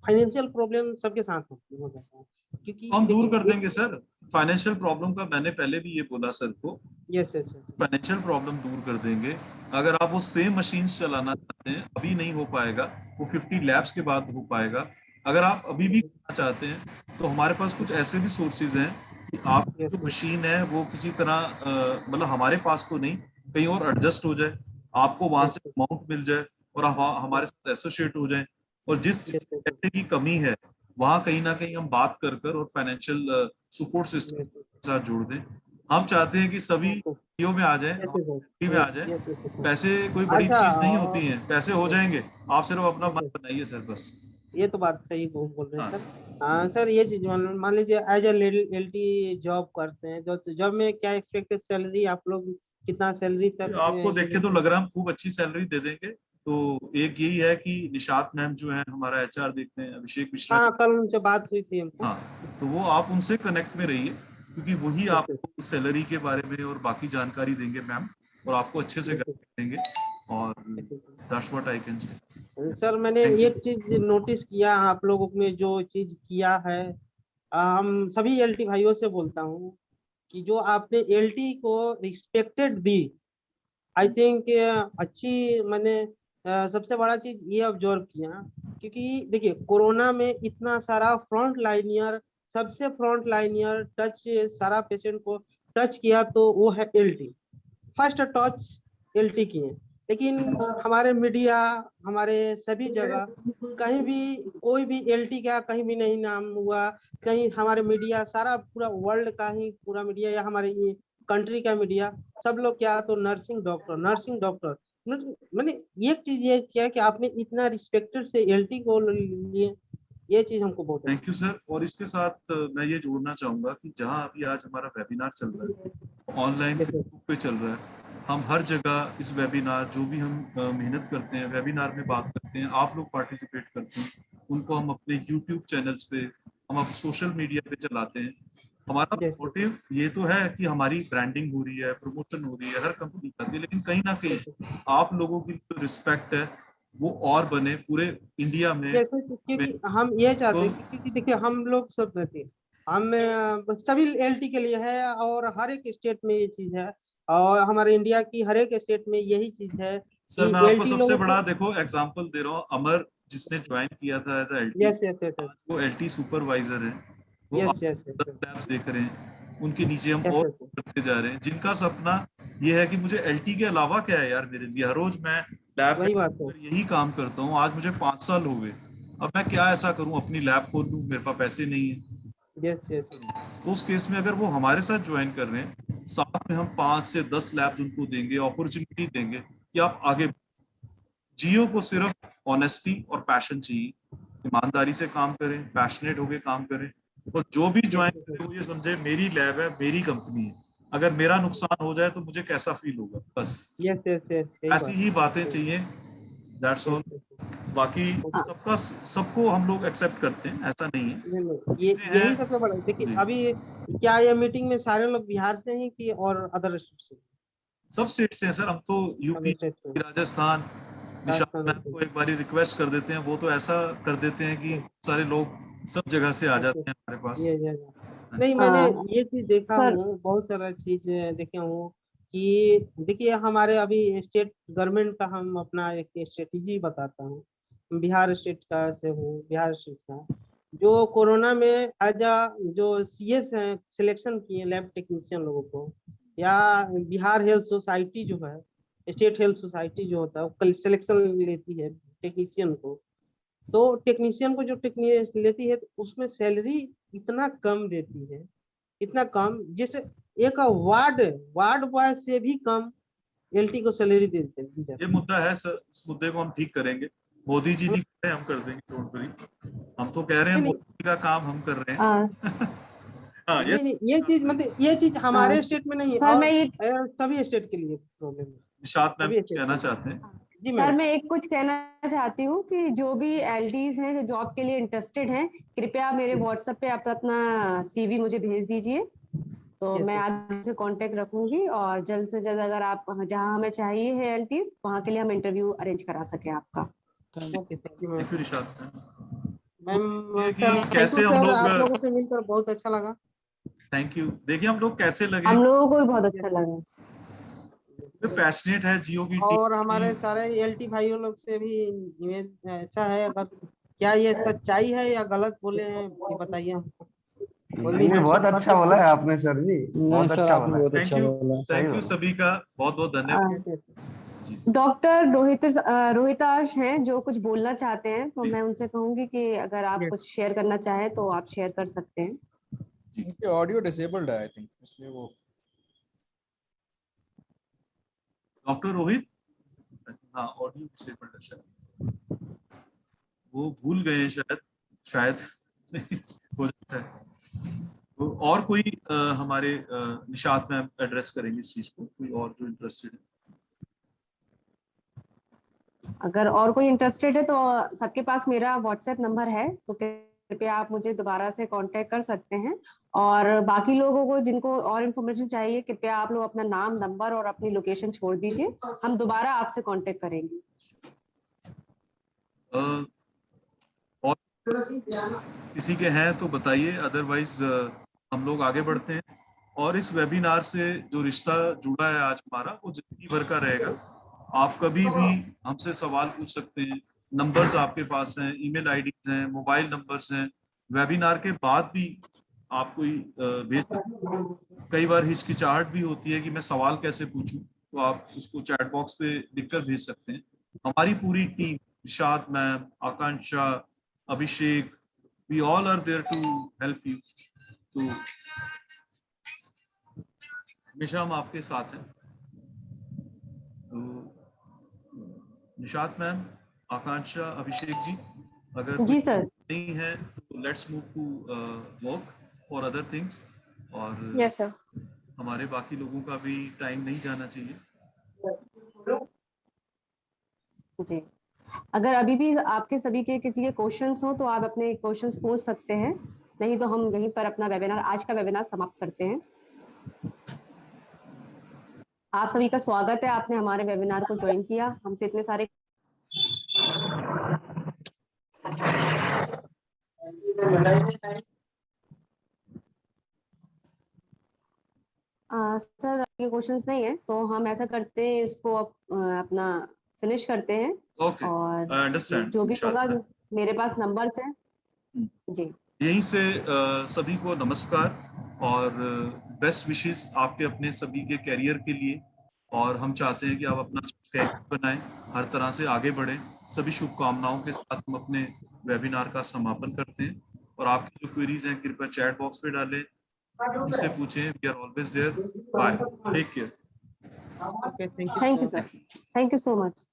फाइनेंशियल प्रॉब्लम सबके साथ हो जाता है, क्योंकि हम दूर कर देंगे सर फाइनेंशियल प्रॉब्लम का। मैंने पहले भी ये बोला सर को, यस फाइनेंशियल प्रॉब्लम दूर कर देंगे। अगर आप वो सेम मशीन्स चलाना चाहते हैं, अभी नहीं हो पाएगा, वो 50 लैब्स के बाद हो पाएगा। अगर आप अभी भी करना चाहते हैं तो हमारे पास कुछ ऐसे भी सोर्सेज हैं कि आप जो मशीन है वो किसी तरह मतलब हमारे पास तो नहीं, कहीं और एडजस्ट हो जाए, आपको वहां से अमाउंट मिल जाए और हमारे साथ एसोसिएट हो जाए। और जिस पैसे की कमी है वहां कहीं ना कहीं हम बात कर और फाइनेंशियल सपोर्ट सिस्टम के साथ जोड़ दें। हम चाहते हैं कि सभी में आ जाए, में आ जाए। पैसे कोई बड़ी चीज नहीं होती है, पैसे हो जाएंगे, आप सिर्फ अपना मन बनाइए सर, बस। ये तो बात सही बोल रहे हैं सर। हाँ सर, ये चीज मान लीजिए एज LT जॉब करते हैं, जो जॉब में क्या एक्सपेक्टेड सैलरी, आप लोग कितना सैलरी तक? आपको देख के तो लग रहा है हम खूब अच्छी सैलरी दे देंगे। तो एक यही है कि निशात मैम जो है हमारा HR देखते हैं, अभिषेक मिश्रा, हाँ कल उनसे बात हुई थी हमको। हाँ, तो वो आप उनसे कनेक्ट में रहिए, क्योंकि वही आपको सैलरी के बारे में और बाकी जानकारी देंगे मैम, और आपको अच्छे से गाइड करेंगे। और that's what I can say. Sir मैंने एक चीज नोटिस किया आप लोगों में, जो चीज किया है, हम सभी LT भाइयों से बोलता हूँ कि जो आपने LT को रिस्पेक्टेड दी, आई थिंक अच्छी, मैंने सबसे बड़ा चीज ये ऑब्जर्व किया, क्योंकि देखिए कोरोना में इतना सारा फ्रंट लाइनियर, सबसे फ्रंट लाइनियर टच सारा पेशेंट को टच किया तो वो है LT, फर्स्ट टच LT किए। लेकिन हमारे मीडिया, हमारे सभी जगह कहीं भी कोई भी LT का कहीं भी नहीं नाम हुआ, कहीं हमारे मीडिया सारा पूरा वर्ल्ड का ही पूरा मीडिया या हमारे कंट्री का मीडिया, सब लोग क्या तो नर्सिंग डॉक्टर। मैंने एक चीज ये किया कि आपने इतना रिस्पेक्टेड से LT को लिए, ये चीज हमको बहुत थैंक यू सर। और इसके साथ मैं ये जोड़ना चाहूंगा कि जहां अभी आज हमारा वेबिनार चल रहा है, ऑनलाइन फेसबुक पे चल रहा है, हम हर जगह इस वेबिनार, जो भी हम मेहनत करते हैं वेबिनार में बात करते हैं, आप लोग पार्टिसिपेट करते हैं, उनको हम अपने YouTube चैनल्स पे, हम अपने सोशल मीडिया पे चलाते हैं। हमारा मोटिव ये तो है कि हमारी ब्रांडिंग हो रही है, प्रमोशन हो रही है, हर कंपनी करती है, लेकिन कहीं ना कहीं आप लोगों की जो रिस्पेक्ट है वो और बने पूरे इंडिया में। जैसे क्योंकि हम ये चाहते हैं, क्योंकि देखिए हम लोग सब रहते हैं, हम सभी LT के लिए है, और हर एक स्टेट में ये चीज है, और हमारे इंडिया की हर एक स्टेट में यही चीज है। सर मैं आपको सबसे बड़ा देखो एग्जांपल दे रहा हूँ, अमर जिसने ज्वाइन किया था एज LT, यस वो LT सुपरवाइजर है, वो 10 लैब्स देख रहे हैं, उनके नीचे हम और करते जा रहे हैं, जिनका सपना ये है कि मुझे LT के अलावा क्या है यार मेरे लिए, हर रोज मैं लैब में यही काम करता हूँ, आज मुझे 5 साल हो गए, अब मैं क्या ऐसा करूँ अपनी लैब खोल लूँ, मेरे पास पैसे नहीं है। यस तो उस केस में अगर वो हमारे साथ ज्वाइन कर रहे हैं, साथ में हम 5 से 10 लैब्स उनको देंगे, अपॉर्चुनिटी देंगे कि आप आगे। जियो को सिर्फ ऑनेस्टी और पैशन चाहिए, ईमानदारी से काम करें, पैशनेट होकर काम करें, और जो भी ज्वाइन करे वो ये समझे मेरी लैब है, मेरी कंपनी है, अगर मेरा नुकसान हो जाए तो मुझे कैसा फील होगा, बस यस ऐसी ही बातें चाहिए। That's all. बाकी सबका सबको हम लोग एक्सेप्ट करते हैं, ऐसा नहीं है। यही सबसे बड़ा। देखिए अभी क्या ये मीटिंग में सारे लोग बिहार से हैं कि और अदर स्टेट से? सब स्टेट से हैं सर, हम तो यूपी, राजस्थान, निशात मैम को एक बारी रिक्वेस्ट कर देते हैं, वो तो ऐसा कर देते हैं कि सारे लोग सब जगह से आ जाते हैं हमारे पास। नहीं मैंने ये चीज देखा हूँ, बहुत सारा चीज देखे हूँ कि देखिए हमारे अभी स्टेट गवर्नमेंट का, हम अपना एक स्ट्रेटेजी बताता हूँ, बिहार स्टेट का से हूँ, बिहार स्टेट का जो कोरोना में एज जो CS हैं सिलेक्शन किए लैब टेक्नीशियन लोगों को, या बिहार हेल्थ सोसाइटी जो है, स्टेट हेल्थ सोसाइटी जो होता है वो सिलेक्शन लेती है टेक्नीशियन को, तो टेक्नीशियन को जो टेक्नीशियन लेती है उसमें सैलरी इतना कम देती है, इतना कम, जैसे एक वार्ड बॉय से भी कम एलटी को सैलरी देते हैं। ये मुद्दा है सर, इस मुद्दे को हम ठीक करेंगे। मोदी जी भी कह रहे हैं, हम कर देंगे, डोंट वरी। हम तो कह रहे हैं मोदी जी का काम हम कर रहे हैं। हाँ, ये चीज मतलब ये चीज हमारे स्टेट में नहीं सर, मैं और सभी स्टेट के लिए प्रॉब्लम है। निशात मैम कहना चाहते हैं। जी सर, मैं एक कुछ कहना चाहती हूँ कि जो भी एलडीज हैं जो जॉब के लिए इंटरेस्टेड हैं, कृपया मेरे व्हाट्सएप पे आप अपना सीवी मुझे भेज दीजिए, तो मैं आगे से कांटेक्ट रखूंगी और जल्द से जल्द अगर आप जहां हमें चाहिए है एलडीज, वहां के लिए हम इंटरव्यू अरेंज करा सके आपका। Thank you Nishat ma'am. कैसे हम लोग आप लोगों से मिलकर बहुत अच्छा लगा। Thank you. देखिए हम लोग कैसे लगे, हम लोगों को भी बहुत अच्छा लगा। पैशनेट है जियो की और हमारे सारे एलटी भाइयों लोग से भी इमेज ऐसा है, अगर क्या ये सच्चाई है या गलत बोले हैं ये बताइए हमको। बहुत अच्छा बोला है आपने सर जी, बहुत अच्छा बोला। बहुत अच्छा बोला। थैंक यू सभी का बहुत बहुत धन्यवाद। डॉक्टर रोहिताश हैं जो कुछ बोलना चाहते हैं, तो मैं उनसे कहूंगी कि अगर आप कुछ शेयर करना चाहें तो आप शेयर कर सकते हैं। इनके ऑडियो डिसेबल्ड है आई थिंक, इसलिए वो डॉक्टर रोहित, हाँ ऑडियो डिसेबल्ड है शायद, वो भूल गए हैं शायद हो जाता है। तो और कोई हमारे निशात में एड्रेस करेंगे इस चीज को, कोई और जो इंटरेस्टेड है? अगर और कोई इंटरेस्टेड है तो सबके पास मेरा व्हाट्सएप नंबर है, तो कृपया आप मुझे दोबारा से कांटेक्ट कर सकते हैं। और बाकी लोगों को जिनको और इन्फॉर्मेशन चाहिए, कृपया आप लोग अपना नाम, नंबर और अपनी लोकेशन छोड़ दीजिए, हम दोबारा आपसे कांटेक्ट करेंगे। और किसी के हैं तो बताइए, अदरवाइज हम लोग आगे बढ़ते हैं। और इस वेबिनार से जो रिश्ता जुड़ा है आज हमारा, वो जिंदगी भर का रहेगा। आप कभी भी हमसे सवाल पूछ सकते हैं, नंबर्स आपके पास हैं, ईमेल आईडीज हैं, मोबाइल नंबर्स हैं। वेबिनार के बाद भी आप कोई भेज सकते हैं। कई बार हिचकिचाहट भी होती है कि मैं सवाल कैसे पूछूं, तो आप उसको चैट बॉक्स पे लिखकर भेज सकते हैं। हमारी पूरी team, Nishat ma'am, Akanksha, Abhishek, we all are there to help you. तो हमेशा हम आपके साथ हैं। तो निशात मैम, आकांक्षा, अभिषेक जी, अगर जी सर नहीं है तो लेट्स मूव टू वर्क और अदर थिंग्स। और यस सर, हमारे बाकी लोगों का भी टाइम नहीं जाना चाहिए जी। अगर अभी भी आपके सभी के किसी के क्वेश्चंस हो तो आप अपने क्वेश्चंस पूछ सकते हैं, नहीं तो हम यहीं पर अपना वेबिनार, आज का वेबिनार समाप्त करते हैं। आप सभी का स्वागत है, आपने हमारे वेबिनार को ज्वाइन किया। हमसे इतने सारे सर ये क्वेश्चंस नहीं है, तो हम ऐसा करते हैं, इसको अपना फिनिश करते हैं। Okay, और I understand, जो भी होगा, निशात। मेरे पास नंबर्स हैं जी। यहीं से सभी को नमस्कार और बेस्ट विशेस आपके अपने सभी के कैरियर के लिए। और हम चाहते हैं कि आप अपना कैरियर बनाएं, हर तरह से आगे बढ़ें। सभी शुभकामनाओं के साथ हम अपने वेबिनार का समापन करते हैं। और आपकी जो क्वेरीज हैं कृपया चैट बॉक्स पे डालें, हमसे पूछें, we are always there. Bye, take care. Thank you sir, thank you so much.